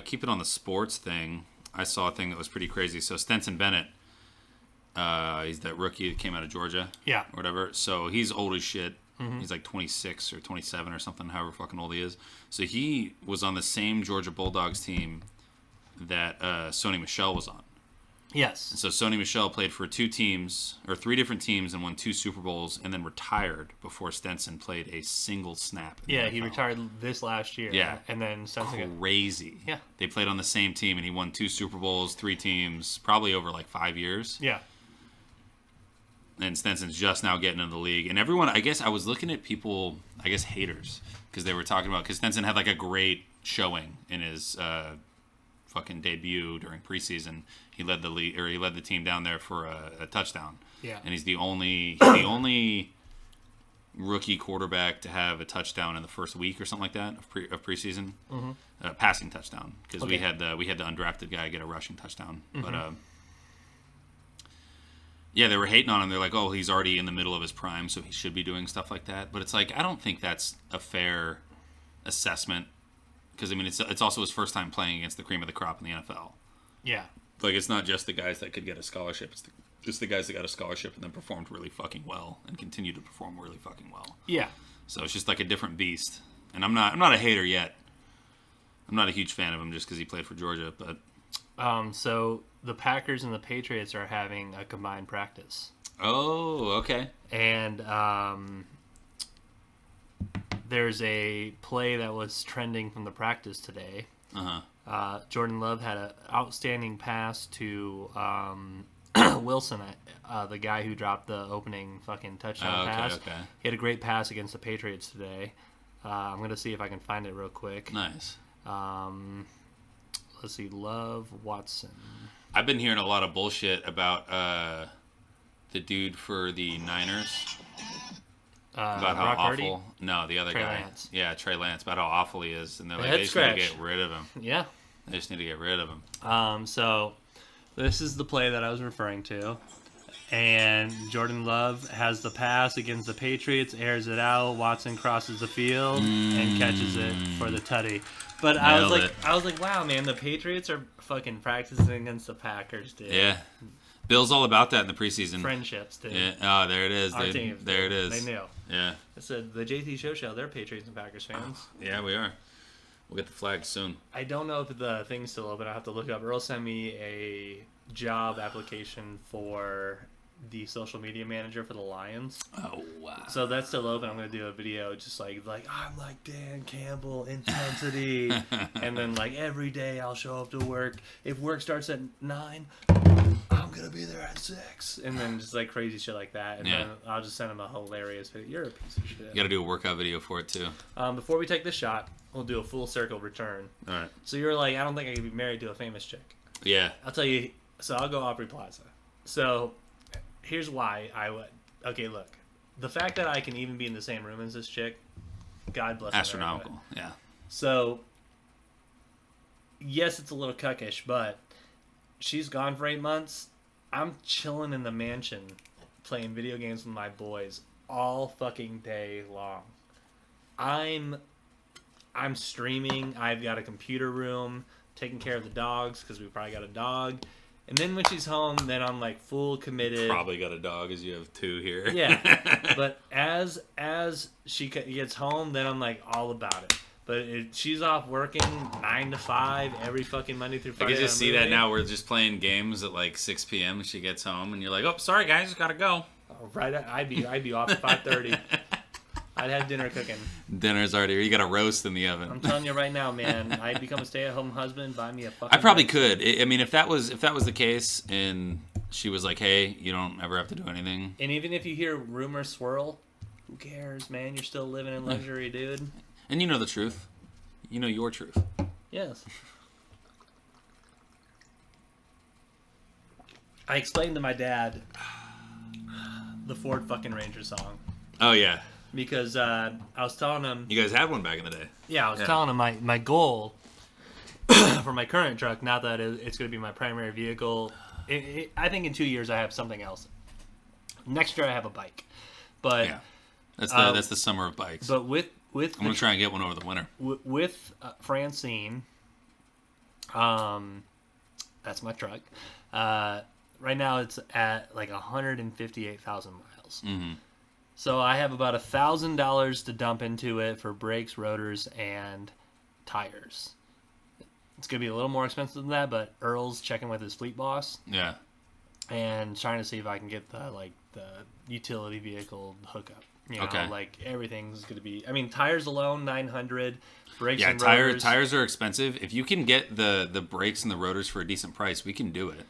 Keep it on the sports thing. I saw a thing that was pretty crazy. So Stenson Bennett. He's that rookie that came out of Georgia. Yeah. Or whatever. So he's old as shit. He's like 26 or 27 or something, however fucking old he is. So he was on the same Georgia Bulldogs team that Sony Michel was on. Yes. So Sony Michel played for 3 different teams and won 2 Super Bowls and then retired before Stenson played a single snap. Yeah, he retired this last year. Yeah. And then Stenson crazy. Yeah. They played on the same team and he won 2 Super Bowls, 3 teams, probably over like 5 years. Yeah. And Stenson's just now getting into the league. And everyone, I guess I was looking at people, I guess haters, because they were talking about, because Stenson had like a great showing in his fucking debut during preseason. He led the league, or he led the team down there for a touchdown. Yeah. And he's the only rookie quarterback to have a touchdown in the first week or something like that of preseason. Passing touchdown, because we had the undrafted guy get a rushing touchdown. But yeah, they were hating on him. They're like, "Oh, he's already in the middle of his prime, so he should be doing stuff like that." But it's like, I don't think that's a fair assessment, because I mean, it's also his first time playing against the cream of the crop in the NFL. Yeah. Like, it's not just the guys that could get a scholarship. It's just the guys that got a scholarship and then performed really fucking well and continue to perform really fucking well. Yeah. So it's just like a different beast. And I'm not a hater yet. I'm not a huge fan of him just because he played for Georgia, but. So the Packers and the Patriots are having a combined practice. Oh, okay. And there's a play that was trending from the practice today. Jordan Love had an outstanding pass to Wilson, the guy who dropped the opening fucking touchdown pass. Okay. He had a great pass against the Patriots today. I'm going to see if I can find it real quick. Nice. Let's see, Love, Watson. I've been hearing a lot of bullshit about the dude for the Niners. About how Brock awful. Purdy? No, the other Trey guy. Lance. Yeah, Trey Lance. About how awful he is, and they're like, Head they just need to scratch. get rid of him. Yeah. They just need to get rid of him. So this is the play that I was referring to. and Jordan Love has the pass against the Patriots, airs it out. Watson crosses the field and catches it for the tutty. But I was like, wow, man, the Patriots are fucking practicing against the Packers, dude. Yeah. Bill's all about that in the preseason. Friendships, dude. Yeah. Oh, there it is. Our teams, there it dude. is. They knew. Yeah. I said the JT Show, they're Patriots and Packers fans. Yeah, we are. We'll get the flag soon. I don't know if the thing's still open. I have to look it up. Earl sent me a job application for the social media manager for the Lions. Oh, wow. So that's still open. I'm gonna do a video just like I'm like Dan Campbell intensity, and then like every day I'll show up to work. If work starts at 9, I'm gonna be there at 6, and then just like crazy shit like that. And then I'll just send him a hilarious video. You're a piece of shit. You gotta do a workout video for it too. Before we take this shot, we'll do a full circle return. All right. So you're like, I don't think I could be married to a famous chick. Yeah. I'll tell you. So I'll go Aubrey Plaza. So here's why I would. Okay, look. The fact that I can even be in the same room as this chick, God bless her. Astronomical. Yeah. So, yes, it's a little cuckish, but she's gone for 8 months. I'm chilling in the mansion playing video games with my boys all fucking day long. I'm streaming. I've got a computer room, taking care of the dogs because we probably got a dog. And then when she's home, then I'm like full committed. Probably got a dog, as you have 2 here. Yeah, but as she gets home, then I'm like all about it. But she's off working 9 to 5 every fucking Monday through I Friday. can just see that now. We're just playing games at like 6 p.m. She gets home, and you're like, "Oh, sorry guys, gotta go." Oh, right, I'd be off at 5:30. I'd have dinner cooking. Dinner's already. You got a roast in the oven. I'm telling you right now, man. I'd become a stay-at-home husband. Buy me a fucking. I probably could. I mean, if that was the case, and she was like, "Hey, you don't ever have to do anything." And even if you hear rumors swirl, who cares, man? You're still living in luxury, dude. And you know the truth. You know your truth. Yes. I explained to my dad the Ford fucking Ranger song. Oh yeah. Because I was telling him... You guys had one back in the day. Yeah, I was telling him my goal for my current truck, not that it's going to be my primary vehicle. I think in 2 years I have something else. Next year I have a bike. But yeah. That's the summer of bikes. But with I'm going to try and get one over the winter. With Francine, that's my truck. Right now it's at like 158,000 miles. Mm-hmm. So I have about $1,000 to dump into it for brakes, rotors, and tires. It's going to be a little more expensive than that, but Earl's checking with his fleet boss. Yeah. And trying to see if I can get the utility vehicle hookup. You know, okay. Like everything's going to be... I mean, tires alone, $900. Brakes and rotors. Tires are expensive. If you can get the brakes and the rotors for a decent price, we can do it.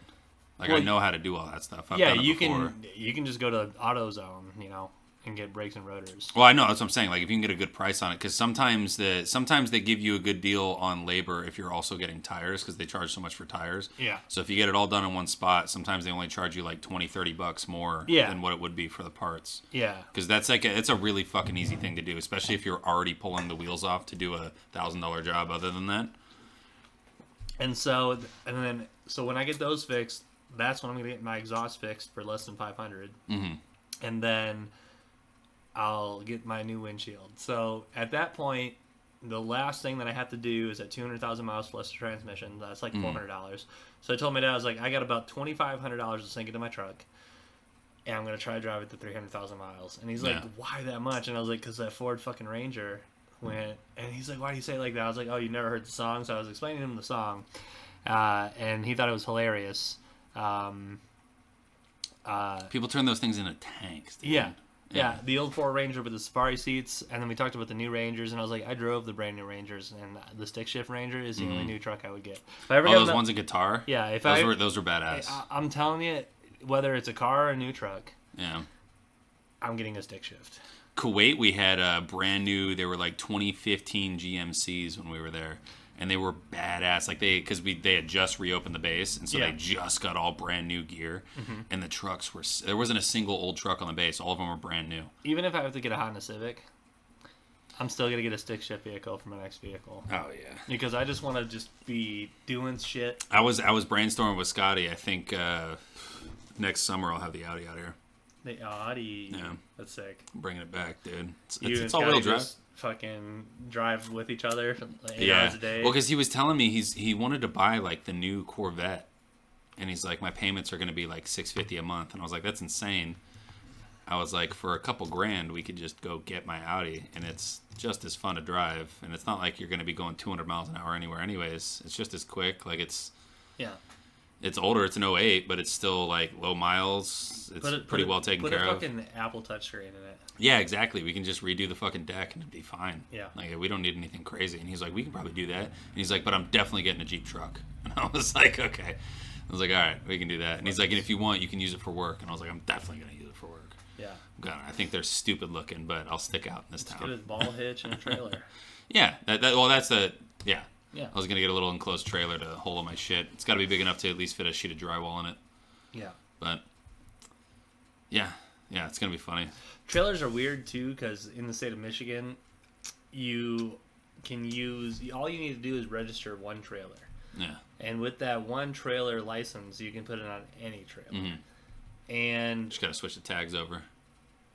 Like, I know how to do all that stuff. I've done it before. You can just go to AutoZone, and get brakes and rotors. Well, I know, that's what I'm saying. Like, if you can get a good price on it, because sometimes they give you a good deal on labor if you're also getting tires, because they charge so much for tires. Yeah. So if you get it all done in one spot, sometimes they only charge you like $20-$30 more than what it would be for the parts. Yeah. Because that's it's a really fucking easy thing to do, especially if you're already pulling the wheels off to do a $1,000 job. Other than that. And so when I get those fixed, that's when I'm gonna get my exhaust fixed for less than $500. Mm-hmm. And then I'll get my new windshield. So at that point, the last thing that I have to do is at 200,000 miles plus the transmission. That's like $400. So I told my dad, I was like, I got about $2,500 to sink into my truck, and I'm gonna try to drive it to 300,000 miles. And he's like, why that much? And I was like, because that Ford fucking Ranger went. And he's like, why do you say it like that? I was like, oh, you never heard the song? So I was explaining to him the song, and he thought it was hilarious. People turn those things into tanks. Dude. Yeah, the old Ford Ranger with the safari seats, and then we talked about the new Rangers, and I was like, I drove the brand new Rangers, and the stick shift Ranger is the only new truck I would get. If I ever those ones in guitar? Yeah, those were badass. I'm telling you, whether it's a car or a new truck, yeah, I'm getting a stick shift. Kuwait, we had brand new. They were like 2015 GMCs when we were there. And they were badass, like they had just reopened the base, and so they just got all brand new gear. Mm-hmm. And the trucks there wasn't a single old truck on the base; all of them were brand new. Even if I have to get a Honda Civic, I'm still gonna get a stick shift vehicle for my next vehicle. Oh yeah, because I just want to just be doing shit. I was brainstorming with Scotty. I think Next summer I'll have the Audi out here. The Audi. Yeah. That's sick. I'm bringing it back, dude. It's all wheel drive. Just fucking drive with each other like 8 Yeah. hours a day. Well, because he was telling me he wanted to buy like the new Corvette, and he's like, my payments are going to be like $650 a month, and I was like, that's insane. I was like, for a couple grand, we could just go get my Audi, and it's just as fun to drive, and it's not like you're going to be going 200 miles an hour anywhere anyways. It's just as quick. Like, it's older. It's an '08, but it's still like low miles. It's pretty well taken care of. Put a fucking Apple touchscreen in it. Yeah, exactly. We can just redo the fucking deck and it'd be fine. Yeah. Like, we don't need anything crazy. And he's like, we can probably do that. And he's like, but I'm definitely getting a Jeep truck. And I was like, okay. I was like, all right, we can do that. And he's like, and if you want, you can use it for work. And I was like, I'm definitely going to use it for work. Yeah. I think they're stupid looking, but I'll stick out in this town. Get his ball hitch and a trailer. Yeah. That's yeah. Yeah. I was going to get a little enclosed trailer to hold all my shit. It's got to be big enough to at least fit a sheet of drywall in it. Yeah. But, yeah, it's going to be funny. Trailers are weird, too, because in the state of Michigan, you can use... All you need to do is register one trailer. Yeah. And with that one trailer license, you can put it on any trailer. Mm-hmm. And... Just got to switch the tags over.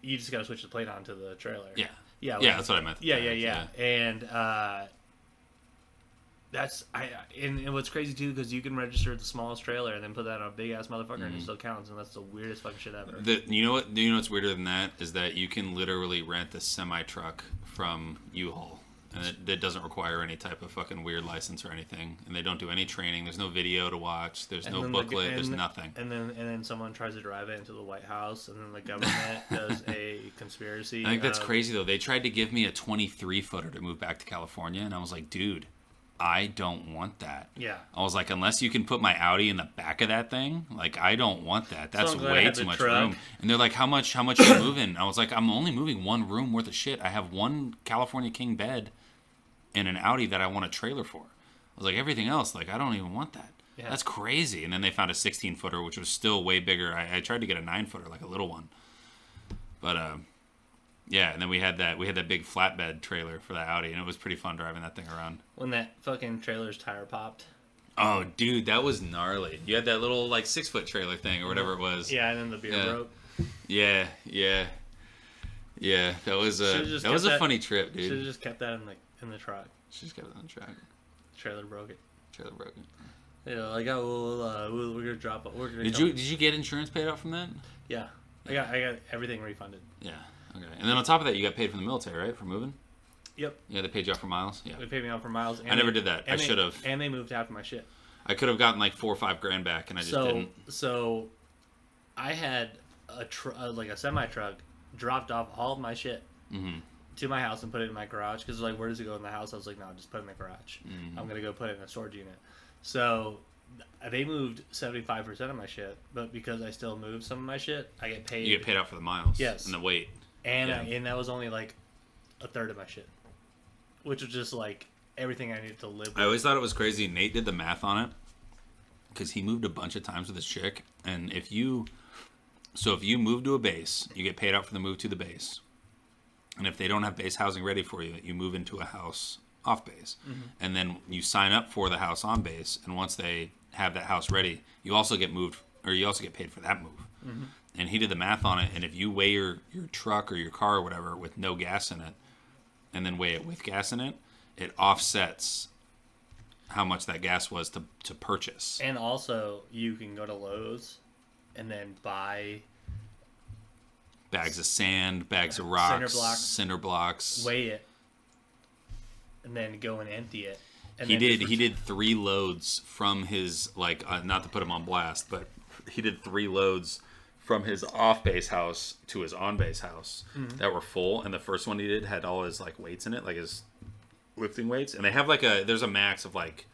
You just got to switch the plate onto the trailer. Yeah. Yeah, that's what I meant. Yeah. And and what's crazy too, because you can register the smallest trailer and then put that on a big ass motherfucker and it still counts, and that's the weirdest fucking shit ever. You know what's weirder than that is that you can literally rent a semi truck from U-Haul, and it doesn't require any type of fucking weird license or anything, and they don't do any training. There's no video to watch. There's no booklet. There's nothing. And then someone tries to drive it into the White House, and then the government does a conspiracy. I think that's crazy though. They tried to give me a 23-footer to move back to California, and I was like, dude, I don't want that. Yeah. I was like, unless you can put my Audi in the back of that thing, like, I don't want that. That's way too much room. And they're like, how much are you moving? I was like, I'm only moving one room worth of shit. I have one California King bed and an Audi that I want a trailer for. I was like, everything else, like, I don't even want that. Yeah. That's crazy. And then they found a 16-footer, which was still way bigger. I tried to get a 9-footer, like a little one. But, yeah, and then we had that big flatbed trailer for the Audi, and it was pretty fun driving that thing around. When that fucking trailer's tire popped. Oh, dude, that was gnarly. You had that little, like, 6-foot trailer thing or whatever it was. Yeah, and then the beer broke. Yeah. That was a funny trip, dude. Should have just kept that in the truck. Should just kept it on the truck. Trailer broke it. Yeah, like we're gonna drop it. Did you get insurance paid out from that? Yeah, I got everything refunded. Yeah. Okay. And then on top of that, you got paid from the military, right, for moving? Yep. Yeah, they paid you out for miles. Yeah. They paid me out for miles. And I never did that. I should have. And they moved half of my shit. I could have gotten like $4 or $5 grand back, and I just didn't. So, I had a semi truck dropped off all of my shit to my house and put it in my garage because like, where does it go in the house? I was like, no, just put it in the garage. I'm gonna go put it in a storage unit. So they moved 75% of my shit, but because I still moved some of my shit, I get paid. You get paid out for the miles. Yes. And the weight. And that was only like a third of my shit, which was just like everything I needed to live with. I always thought it was crazy. Nate did the math on it because he moved a bunch of times with his chick, and if you move to a base, you get paid out for the move to the base, and if they don't have base housing ready for you, you move into a house off base, and then you sign up for the house on base, and once they have that house ready, you also get moved, or you also get paid for that move. And he did the math on it, and if you weigh your truck or your car or whatever with no gas in it, and then weigh it with gas in it, it offsets how much that gas was to purchase. And also, you can go to Lowe's and then buy bags of sand, bags of rocks, cinder blocks. Weigh it, and then go and empty it. And he did 3 loads from his, like, not to put him on blast, but he did 3 loads from his off-base house to his on-base house that were full, and the first one he did had all his like weights in it, like his lifting weights, and they have like there's a max of like,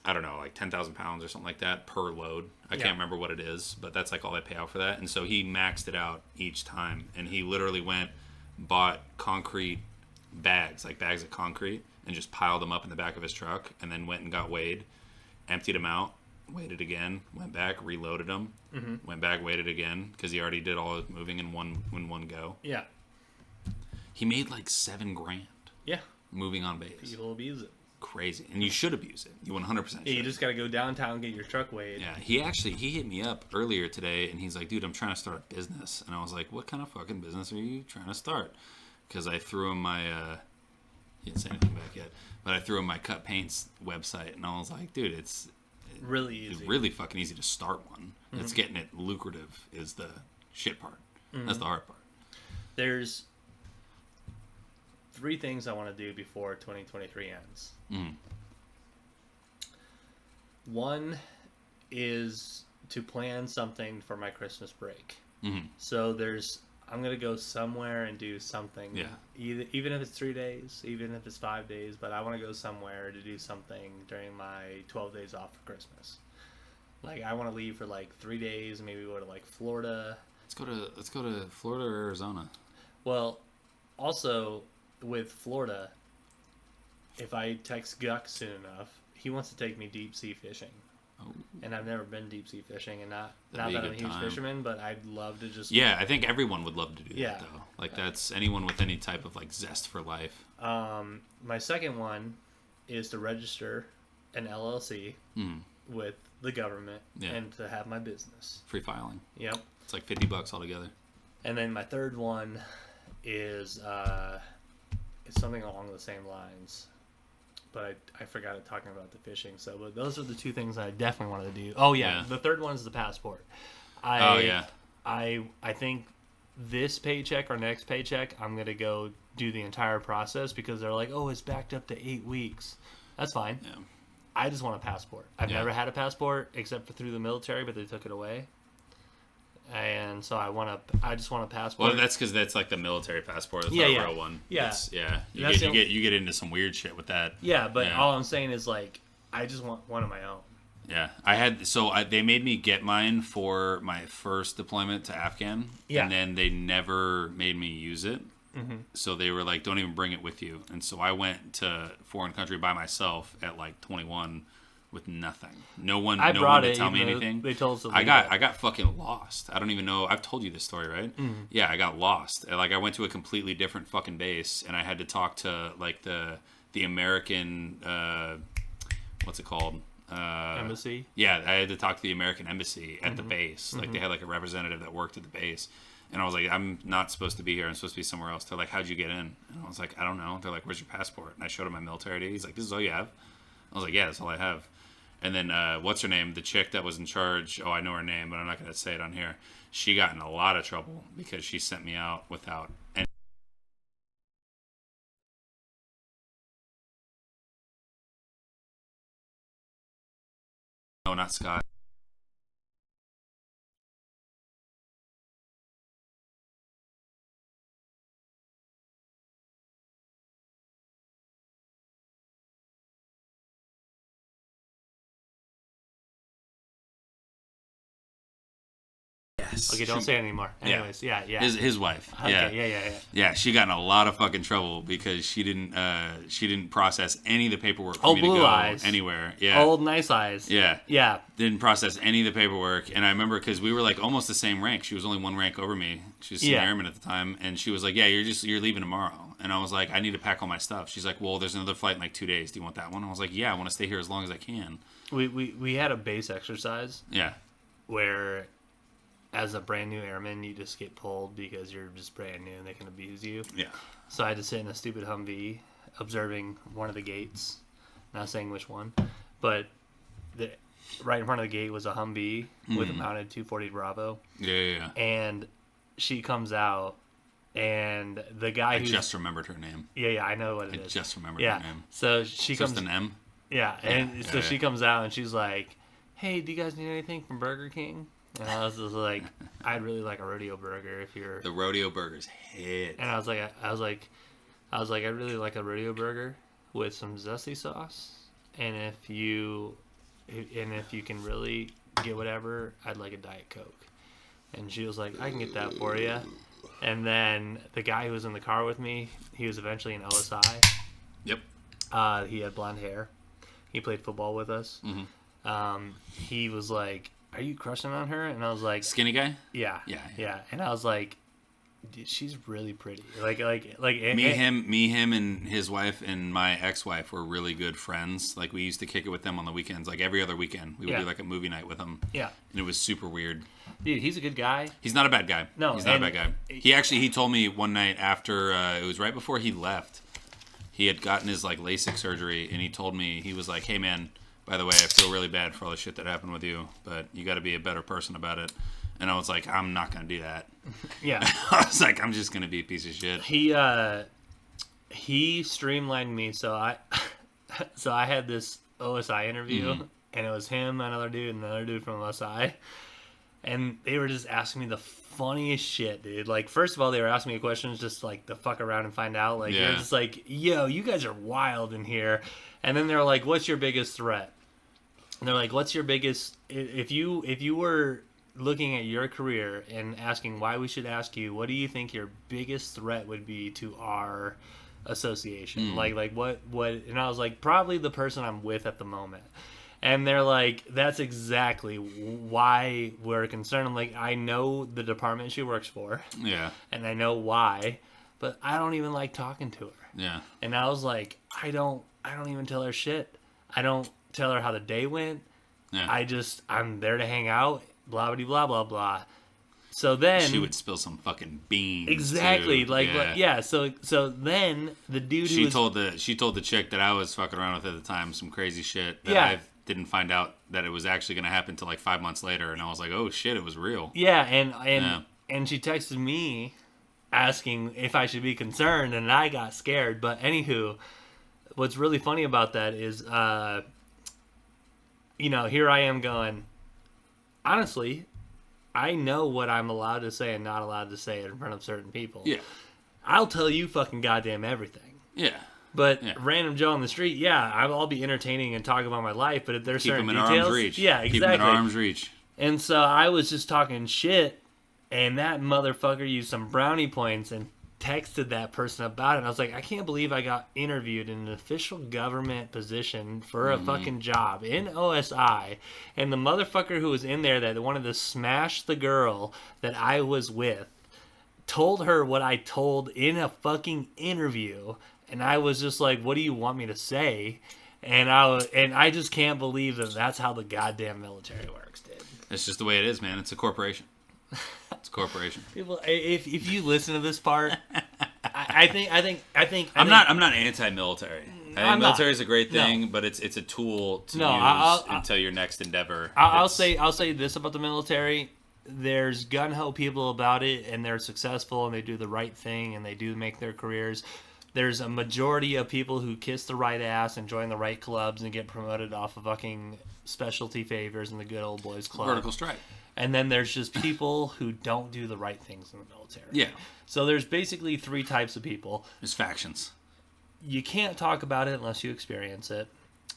I don't know, like 10,000 pounds or something like that per load. I can't remember what it is, but that's like all they pay out for that. And so he maxed it out each time, and he literally bought concrete bags, like bags of concrete, and just piled them up in the back of his truck, and then went and got weighed, emptied them out, weighed it again, went back, reloaded them, went back, weighed it again, because he already did all his moving in one go. Yeah. He made like $7 grand. Yeah. Moving on base. People abuse it. crazy, and you should abuse it. You 100% should. Yeah, you just got to go downtown and get your truck weighed. Yeah, he hit me up earlier today, and he's like, dude, I'm trying to start a business. And I was like, what kind of fucking business are you trying to start? Because I threw him my, he didn't say anything back yet, but I threw him my Cut Paints website, and I was like, dude, it's really easy. It's really fucking easy to start one. Mm-hmm. It's getting it lucrative is the shit part. Mm-hmm. That's the hard part. There's 3 things I want to do before 2023 ends. Mm. One is to plan something for my Christmas break. Mm-hmm. So I'm going to go somewhere and do something. Yeah. Even if it's 3 days, even if it's 5 days, but I want to go somewhere to do something during my 12 days off for Christmas. Like, I want to leave for like 3 days, maybe go to like Florida. Let's go to Florida or Arizona. Well, also with Florida, if I text Guck soon enough, he wants to take me deep sea fishing. Oh. And I've never been deep sea fishing, and not that I'm a huge fisherman, but I'd love to just... Yeah, I think everyone would love to do that, though. Like, that's anyone with any type of, like, zest for life. My second one is to register an LLC with the government and to have my business. Free filing. Yep. It's like $50 altogether. And then my third one is it's something along the same lines. But I forgot it talking about the fishing. So, but those are the 2 things I definitely wanted to do. Oh yeah, the third one is the passport. I think this paycheck or next paycheck, I'm gonna go do the entire process because they're like, oh, it's backed up to 8 weeks. That's fine. Yeah. I just want a passport. I've never had a passport except for through the military, but they took it away. And so I just want a passport. Well, that's because that's like the military passport. That's not a real one. Yeah. You get into some weird shit with that. Yeah, but all I'm saying is like, I just want one of my own. Yeah, they made me get mine for my first deployment to Afghan. Yeah. And then they never made me use it. Mm-hmm. So they were like, don't even bring it with you. And so I went to a foreign country by myself at like 21 with nothing. No one to tell me anything. They told us to I got fucking lost. I don't even know. I've told you this story, right? Mm-hmm. Yeah, I got lost. Like, I went to a completely different fucking base, and I had to talk to like the American what's it called? Embassy. Yeah, I had to talk to the American embassy at the base. Like, they had like a representative that worked at the base. And I was like, I'm not supposed to be here. I'm supposed to be somewhere else. They're like, how'd you get in? And I was like, I don't know. They're like, where's your passport? And I showed him my military ID. He's like, this is all you have? I was like, yeah, that's all I have. And then, what's her name? The chick that was in charge. Oh, I know her name, but I'm not going to say it on here. She got in a lot of trouble because she sent me out without any. No, not Scott. Okay, don't say it anymore. Anyways, yeah. His wife. Okay, Yeah, she got in a lot of fucking trouble because she didn't process any of the paperwork for me to go anywhere. Yeah. Old nice eyes. Yeah. Yeah. Didn't process any of the paperwork, and I remember because we were like almost the same rank. She was only one rank over me. She was senior airman at the time, and she was like, "Yeah, you're leaving tomorrow." And I was like, "I need to pack all my stuff." She's like, "Well, there's another flight in like 2 days. Do you want that one?" I was like, "Yeah, I want to stay here as long as I can." We had a base exercise. Yeah. Where, as a brand new airman, you just get pulled because you're just brand new and they can abuse you. Yeah. So I had to sit in a stupid Humvee observing one of the gates. Not saying which one, but right in front of the gate was a Humvee with a mounted 240 Bravo. Yeah. And she comes out, and the guy I just remembered her name. Yeah, I know what it is. I just remembered her name. So she comes... Just an M? Yeah, and so she comes out and she's like, "Hey, do you guys need anything from Burger King?" And I was just like, "I'd really like a rodeo burger if you're..." The rodeo burgers hit. And I was like, "I'd really like a rodeo burger with some zesty sauce, and if you can really get whatever, I'd like a Diet Coke." And she was like, "I can get that for you." And then the guy who was in the car with me, he was eventually an OSI. Yep. He had blonde hair. He played football with us. Mm-hmm. He was like, "Are you crushing on her?" And I was like... Skinny guy? Yeah. And I was like, Dude, she's really pretty. Like Me, him, and his wife and my ex-wife were really good friends. Like we used to kick it with them on the weekends. Like every other weekend, we would do like a movie night with them. Yeah, and it was super weird. Dude, he's a good guy. He's not a bad guy. No, he's not a bad guy. He told me one night after it was right before he left. He had gotten his like LASIK surgery, and he told me, he was like, "Hey man, by the way, I feel really bad for all the shit that happened with you, but you got to be a better person about it." And I was like, "I'm not gonna do that." Yeah, I was like, "I'm just gonna be a piece of shit." He streamlined me, so I had this OSI interview, and it was him, another dude, and another dude from OSI, and they were just asking me the funniest shit, dude. Like, first of all, they were asking me questions just like to fuck around and find out. Like, they're just like, "Yo, you guys are wild in here," and then they're like, "What's your biggest threat?" And they're like, "What's your biggest if you were looking at your career and asking why we should ask you, what do you think your biggest threat would be to our association?" Like what and I was like, probably the person I'm with at the moment. And they're like, "That's exactly why we're concerned." I'm like, "I know the department she works for, and I know why, but I don't even like talking to her." And I was like, I don't even tell her shit. I don't tell her how the day went. I'm there to hang out, blah blah blah blah blah. So then she would spill some fucking beans. Exactly, too. So then the dude she told the chick that I was fucking around with at the time some crazy shit that I didn't find out that it was actually going to happen until like 5 months later, and I was like, "Oh shit, it was real." Yeah, and she texted me asking if I should be concerned, and I got scared. But anywho, what's really funny about that is, here I am going, honestly, I know what I'm allowed to say and not allowed to say in front of certain people. Yeah. I'll tell you fucking goddamn everything. Yeah. But random Joe on the street, I'll be entertaining and talk about my life, but if there's certain details... Keep them in arm's reach. Yeah, exactly. Keep them in arm's reach. And so I was just talking shit, and that motherfucker used some brownie points and texted that person about it. And I was like, I can't believe I got interviewed in an official government position for a fucking job in OSI, and the motherfucker who was in there that wanted to smash the girl that I was with told her what I told in a fucking interview, and I was just like, what do you want me to say? And I just can't believe that that's how the goddamn military works, dude. It's just the way it is, man. It's a corporation. It's a corporation. People, if you listen to this part, I think I'm not anti-military. I think military is a great thing, No. but it's a tool to use until your next endeavor. I'll say this about the military. There's gung-ho people about it, and they're successful, and they do the right thing, and they do make their careers. There's a majority of people who kiss the right ass and join the right clubs and get promoted off of fucking specialty favors in the good old boys club. Vertical strike. And then there's just people who don't do the right things in the military. Yeah. So there's basically three types of people. There's factions. You can't talk about it unless you experience it.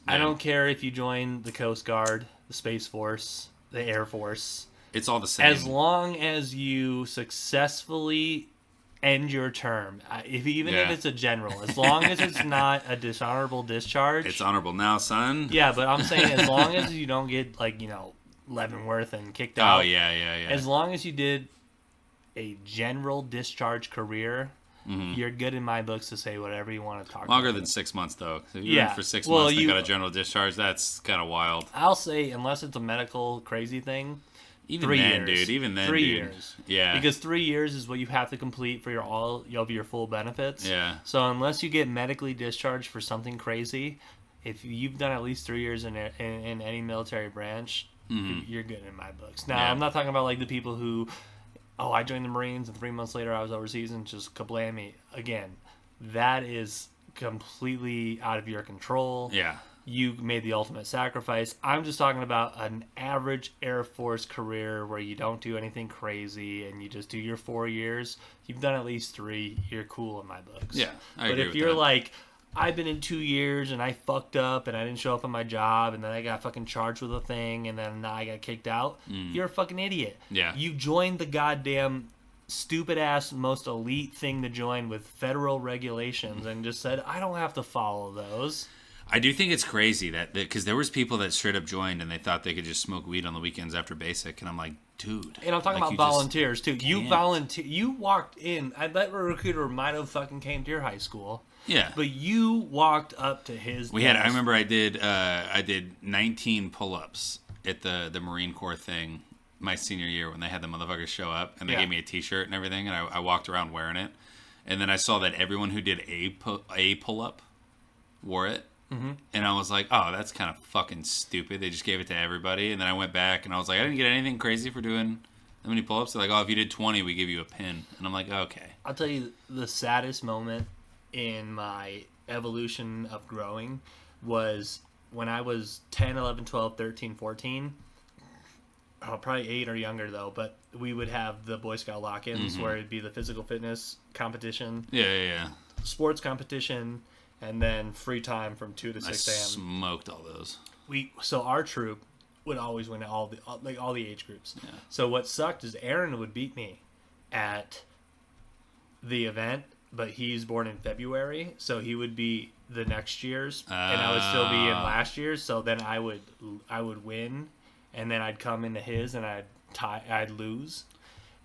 Yeah. I don't care if you join the Coast Guard, the Space Force, the Air Force. It's all the same. As long as you successfully end your term, if it's a general, as long as it's not a dishonorable discharge. It's honorable now, son. Yeah, but I'm saying as long as you don't get Leavenworth and kicked out. Oh yeah. As long as you did a general discharge career, you're good in my books to say whatever you want to talk about. Longer than 6 months, though. If you're in for 6 months and got a general discharge, that's kind of wild. I'll say, unless it's a medical crazy thing, Even 3 then, years. dude. Even then, 3 dude. years. Yeah. Because 3 years is what you have to complete for your full benefits. Yeah. So unless you get medically discharged for something crazy, if you've done at least 3 years in any military branch, you're good in my books. Now, I'm not talking about like the people who, I joined the Marines and 3 months later I was overseas and just kablam me. Again, that is completely out of your control. Yeah. You made the ultimate sacrifice. I'm just talking about an average Air Force career where you don't do anything crazy and you just do your 4 years. You've done at least 3. You're cool in my books. Yeah, I agree But if with you're that. like, I've been in 2 years and I fucked up and I didn't show up on my job and then I got fucking charged with a thing and then I got kicked out, you're a fucking idiot. Yeah. You joined the goddamn stupid ass most elite thing to join with federal regulations and just said, I don't have to follow those. I do think it's crazy that because there was people that straight up joined and they thought they could just smoke weed on the weekends after basic, and I'm like, dude. And I'm talking like, about volunteers too. You can't. volunteer. You walked in. I bet a recruiter might have fucking came to your high school. Yeah. But you walked up to his. We had. I remember I did 19 pull-ups at the Marine Corps thing my senior year when they had the motherfuckers show up and they gave me a T-shirt and everything, and I walked around wearing it, and then I saw that everyone who did a pull-up wore it. Mm-hmm. And I was like, oh, that's kind of fucking stupid. They just gave it to everybody. And then I went back and I was like, I didn't get anything crazy for doing that many pull-ups. They're like, oh, if you did 20, we give you a pin. And I'm like, okay. I'll tell you the saddest moment in my evolution of growing was when I was 10, 11, 12, 13, 14. Probably 8 or younger, though. But we would have the Boy Scout lock-ins where it'd be the physical fitness competition. Yeah. Sports competition. And then free time from 2 to 6 a.m. I smoked all those. So our troop would always win all the age groups. Yeah. So what sucked is Aaron would beat me at the event, but he's born in February, so he would be the next year's, and I would still be in last year's. So then I would win, and then I'd come into his, and I'd lose,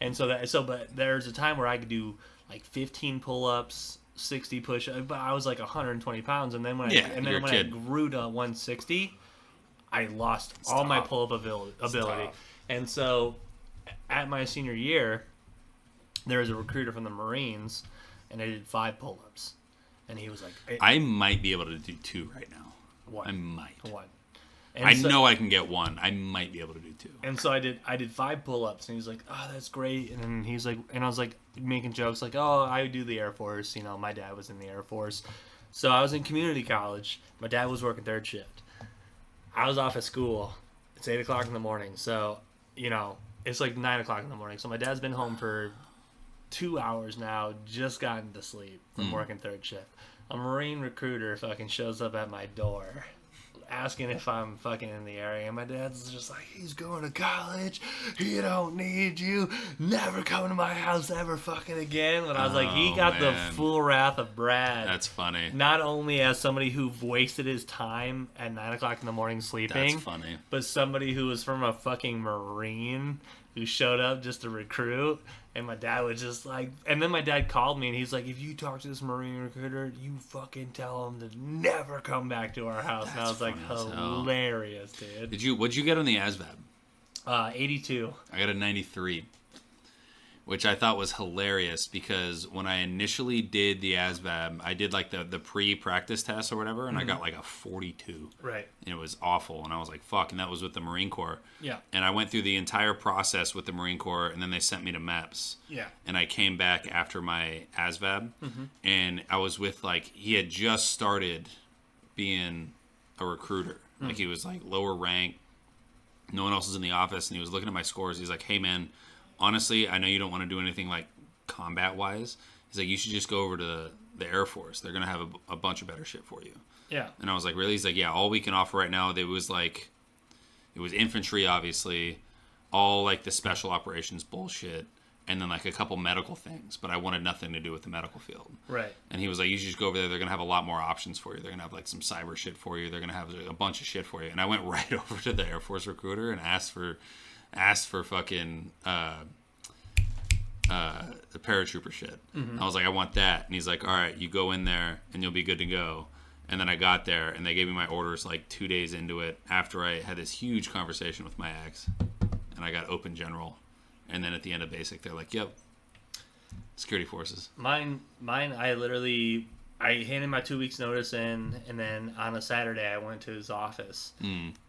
and but there's a time where I could do like 15 pull-ups. 60 push, but I was like 120 pounds, and then when I grew to 160, I lost all my pull-up ability. And so, at my senior year, there was a recruiter from the Marines, and I did 5 pull-ups, and he was like, I might be able to do 2 right now. What? I might. What? I know I can get 1. I might be able to do 2. And so I did 5 pull-ups, and he's like, oh, that's great. And then he's like, and I was like making jokes like, oh, I do the Air Force. You know, my dad was in the Air Force. So I was in community college. My dad was working 3rd shift. I was off at school. It's 8 o'clock in the morning. So, you know, it's like 9 o'clock in the morning. So my dad's been home for 2 hours now, just gotten to sleep from working 3rd shift. A Marine recruiter fucking shows up at my door asking if I'm fucking in the area, and my dad's just like, he's going to college, he don't need you, never come to my house ever fucking again. But I was like, he got the full wrath of Brad. That's funny. Not only as somebody who wasted his time at 9 o'clock in the morning sleeping, that's funny, but somebody who was from a fucking Marine who showed up just to recruit. And my dad was just like, and then my dad called me and he's like, if you talk to this Marine recruiter, you fucking tell him to never come back to our house. And I was like, hilarious, dude. What'd you get on the ASVAB? 82. I got a 93, which I thought was hilarious because when I initially did the ASVAB, I did like the pre-practice test or whatever, and I got like a 42. Right. And it was awful, and I was like, fuck, and that was with the Marine Corps. Yeah. And I went through the entire process with the Marine Corps, and then they sent me to MEPS. Yeah. And I came back after my ASVAB, and I was with, like, he had just started being a recruiter. Like, he was, like, lower rank. No one else was in the office, and he was looking at my scores. He's like, hey, man, honestly, I know you don't want to do anything, like, combat-wise. He's like, you should just go over to the Air Force. They're going to have a bunch of better shit for you. Yeah. And I was like, really? He's like, yeah, all we can offer right now, it was infantry, obviously, all, like, the special operations bullshit, and then, like, a couple medical things. But I wanted nothing to do with the medical field. Right. And he was like, you should just go over there. They're going to have a lot more options for you. They're going to have, like, some cyber shit for you. They're going to have a bunch of shit for you. And I went right over to the Air Force recruiter and asked for fucking the paratrooper shit. I was like, I want that. And he's like, all right, you go in there and you'll be good to go. And then I got there and they gave me my orders like 2 days into it after I had this huge conversation with my ex, and I got open general. And then at the end of basic, they're like, yep, security forces. Mine, I handed my 2 weeks notice in, and then on a Saturday I went to his office.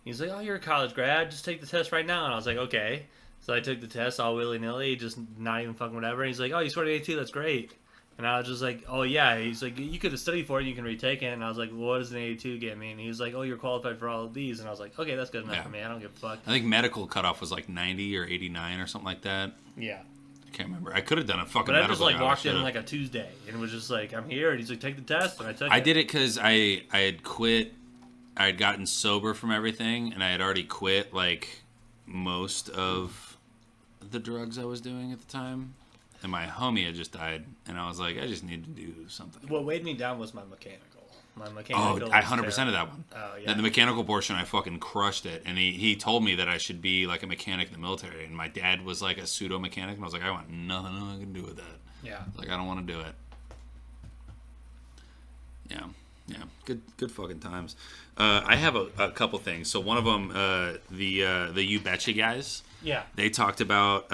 He's like, oh, you're a college grad, just take the test right now. And I was like, okay. So I took the test all willy-nilly, just not even fucking whatever. And he's like, oh, you scored an 82, that's great. And I was just like, oh, yeah. He's like, you could have studied for it, you can retake it. And I was like, well, what does an 82 get me? And he was like, oh, you're qualified for all of these. And I was like, okay, that's good enough for me. I don't give a fuck. I think medical cutoff was like 90 or 89 or something like that. Yeah. I can't remember. I could have done a fucking medical. But I medical just like job. walked in like a Tuesday and was just like, I'm here. And he's like, take the test. And I took it. I did it because I had quit. I had gotten sober from everything, and I had already quit like most of the drugs I was doing at the time. And my homie had just died, and I was like, I just need to do something. What weighed me down was my mechanical. My Oh, mechanical. I 100% of that one. Oh yeah. The mechanical portion, I fucking crushed it. And he told me that I should be like a mechanic in the military. And my dad was like a pseudo mechanic, and I was like, I want nothing I can do with that. Yeah. Like, I don't want to do it. Yeah. Yeah. Good fucking times. I have a couple things. So one of them, the You Betcha guys. Yeah. They talked about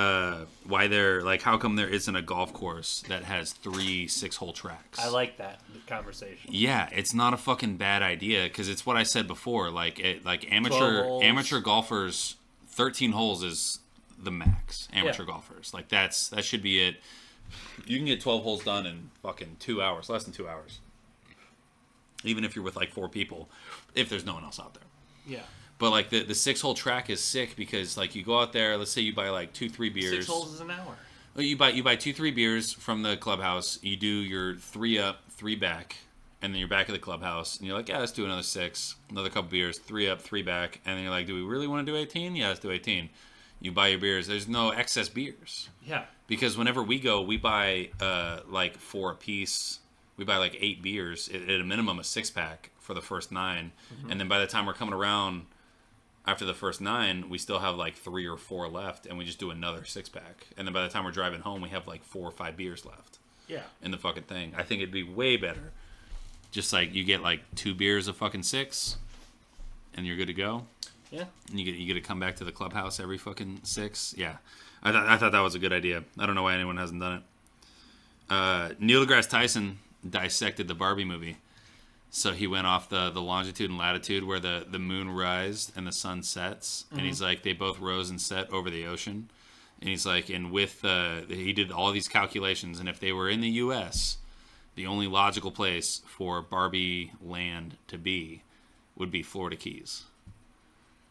why they're like, how come there isn't a golf course that has 3 6-hole tracks? I like that conversation. Yeah, it's not a fucking bad idea because it's what I said before. Like amateur golfers, 13 holes is the max. Amateur golfers, like that should be it. You can get 12 holes done in fucking 2 hours, less than 2 hours. Even if you're with like 4 people, if there's no one else out there. Yeah. But like the 6-hole track is sick because like you go out there, let's say you buy like 2-3 beers. 6 holes is an hour. Well, you buy 2-3 beers from the clubhouse. You do your 3 up, 3 back, and then you're back at the clubhouse, and you're like, yeah, let's do another 6, another couple beers, 3 up, 3 back, and then you're like, do we really want to do 18? Yeah, let's do 18. You buy your beers. There's no excess beers. Yeah. Because whenever we go, we buy like 4 apiece. We buy like 8 beers at a minimum, a 6-pack for the first 9, and then by the time we're coming around. After the first 9, we still have like 3 or 4 left, and we just do another 6-pack. And then by the time we're driving home, we have like 4 or 5 beers left. Yeah. In the fucking thing. I think it'd be way better. Just like you get like 2 beers of fucking 6, and you're good to go. Yeah. And you get to come back to the clubhouse every fucking 6. Yeah. I thought that was a good idea. I don't know why anyone hasn't done it. Neil deGrasse Tyson dissected the Barbie movie. So he went off the longitude and latitude where the moon rises and the sun sets. And he's like, they both rose and set over the ocean. And he's like, and with, he did all these calculations. And if they were in the U.S., the only logical place for Barbie land to be would be Florida Keys.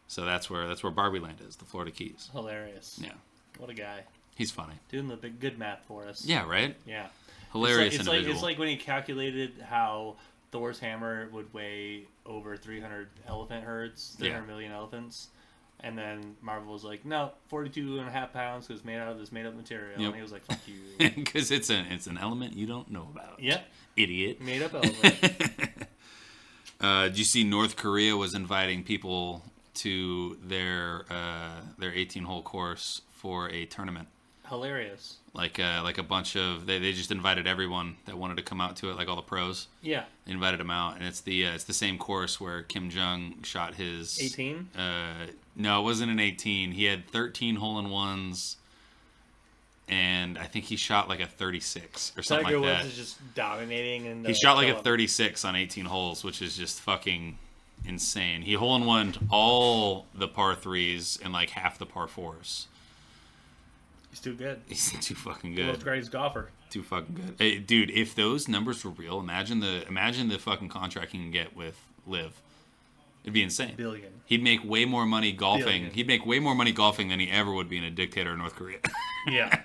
So that's where Barbie land is, the Florida Keys. Hilarious. Yeah. What a guy. He's funny. Doing the big good math for us. Yeah, right? Yeah. Hilarious it's individual. It's like when he calculated how Thor's hammer would weigh over 300 elephant herds, 300 million elephants. And then Marvel was like, no, 42.5 pounds because it's made out of this made-up material. Yep. And he was like, fuck you. Because it's an element you don't know about. Yep. Idiot. Made-up element. Did you see North Korea was inviting people to their 18-hole course for a tournament? Hilarious. Like a bunch of they just invited everyone that wanted to come out to it, like all the pros. Yeah. They invited them out, and it's the same course where Kim Jong shot his 18. No, it wasn't an 18. He had 13 hole-in-ones, and I think he shot like a 36 or something Tiger like that. Woods is just dominating, and he shot like a 36 on 18 holes, which is just fucking insane. He hole-in-one all the par 3s and like half the par 4s. He's too good. He's too fucking good. World's greatest golfer. Too fucking good. Hey, dude, if those numbers were real, imagine the fucking contract he can get with Liv. It'd be insane. Billion. He'd make way more money golfing. Billion. He'd make way more money golfing than he ever would being a dictator in North Korea. Yeah.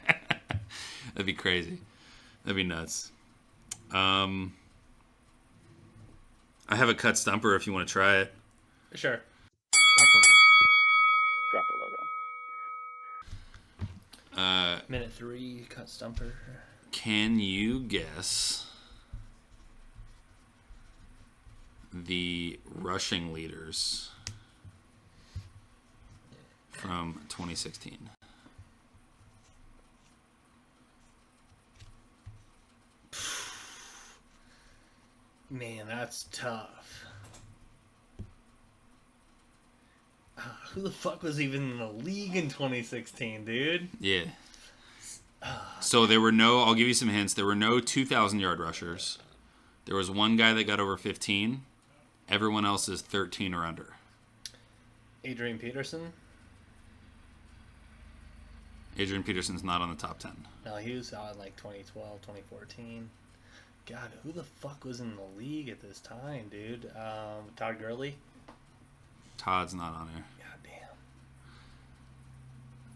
That'd be crazy. That'd be nuts. I have a cut stumper if you want to try it. Sure. Drop the logo. Minute 3, cut stumper. Can you guess the rushing leaders from 2016? Man, that's tough. Who the fuck was even in the league in 2016, dude? Yeah. So there were no, I'll give you some hints. There were no 2,000-yard rushers. There was one guy that got over 15. Everyone else is 13 or under. Adrian Peterson? Adrian Peterson's not on the top 10. No, he was on like 2012, 2014. God, who the fuck was in the league at this time, dude? Todd Gurley? Todd's not on there. God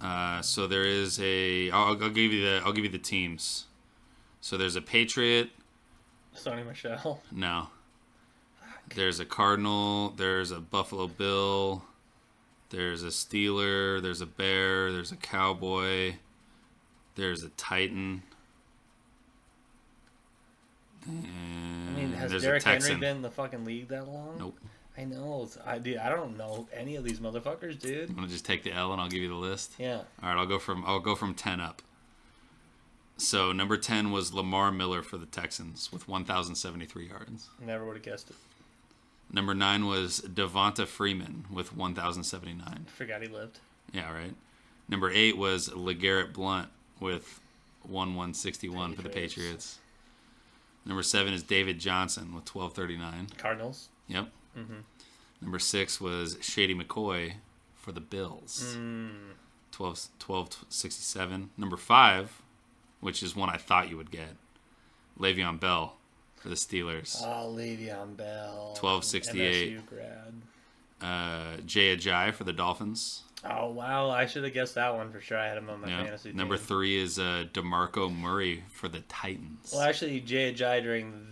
damn. So there is a. I'll give you the teams. So there's a Patriot. Sony Michel? No. There's a Cardinal. There's a Buffalo Bill. There's a Steeler. There's a Bear. There's a Cowboy. There's a Titan. I mean, has There's Derrick a Henry Texan. been in the fucking league that long? Nope. I know. I don't know any of these motherfuckers, dude. I'm gonna just take the L and I'll give you the list. Yeah. All right, I'll go from 10 up. So number 10 was Lamar Miller for the Texans with 1,073 yards. Never would have guessed it. Number 9 was Devonta Freeman with 1,079. Forgot he lived. Yeah, right. Number 8 was LeGarrette Blount with 1,161 for the Patriots. Number 7 is David Johnson with 1,239. Cardinals. Yep. Mm-hmm. Number 6 was Shady McCoy for the Bills. 1267. Number 5, which is one I thought you would get, Le'Veon Bell for the Steelers. Oh, Le'Veon Bell. 1268. MSU grad. Jay Ajayi for the Dolphins. Oh, wow. I should have guessed that one for sure. I had him on my fantasy team. Number 3 is DeMarco Murray for the Titans. Well, actually, Jay Ajayi during...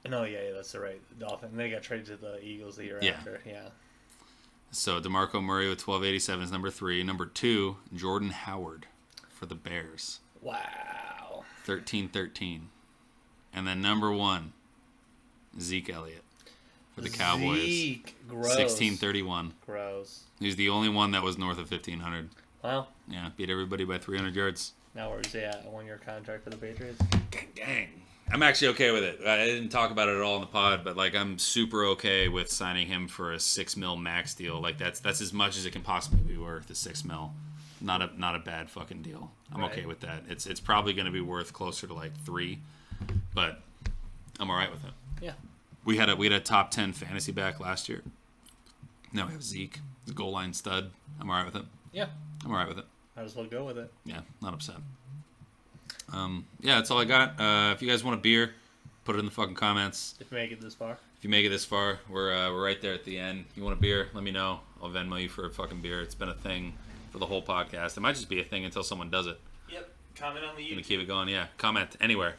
No, yeah, that's the right. Dolphin. They got traded to the Eagles the year after. Yeah. So DeMarco Murray with 1287 is number 3. Number 2, Jordan Howard for the Bears. Wow. 1313. And then number 1, Zeke Elliott for the Cowboys. Zeke. Gross. 1631. Gross. He's the only one that was north of 1,500. Wow. Yeah, beat everybody by 300 yards. Now where's he at? A 1-year contract for the Patriots? Dang. I'm actually okay with it. I didn't talk about it at all in the pod, but like I'm super okay with signing him for a $6 million max deal. Like that's as much as it can possibly be worth, the $6 million. Not a bad fucking deal. I'm okay with that. It's probably going to be worth closer to like 3, but I'm all right with it. Yeah. We had a top 10 fantasy back last year. Now we have Zeke, the goal line stud. I'm all right with it. Yeah. I'm all right with it. Might as well go with it. Yeah, not upset. Yeah, that's all I got. If you guys want a beer, put it in the fucking comments. If you make it this far. If you make it this far, we're right there at the end. You want a beer? Let me know. I'll Venmo you for a fucking beer. It's been a thing for the whole podcast. It might just be a thing until someone does it. Yep. Comment on the YouTube. Gonna keep it going. Yeah, comment anywhere.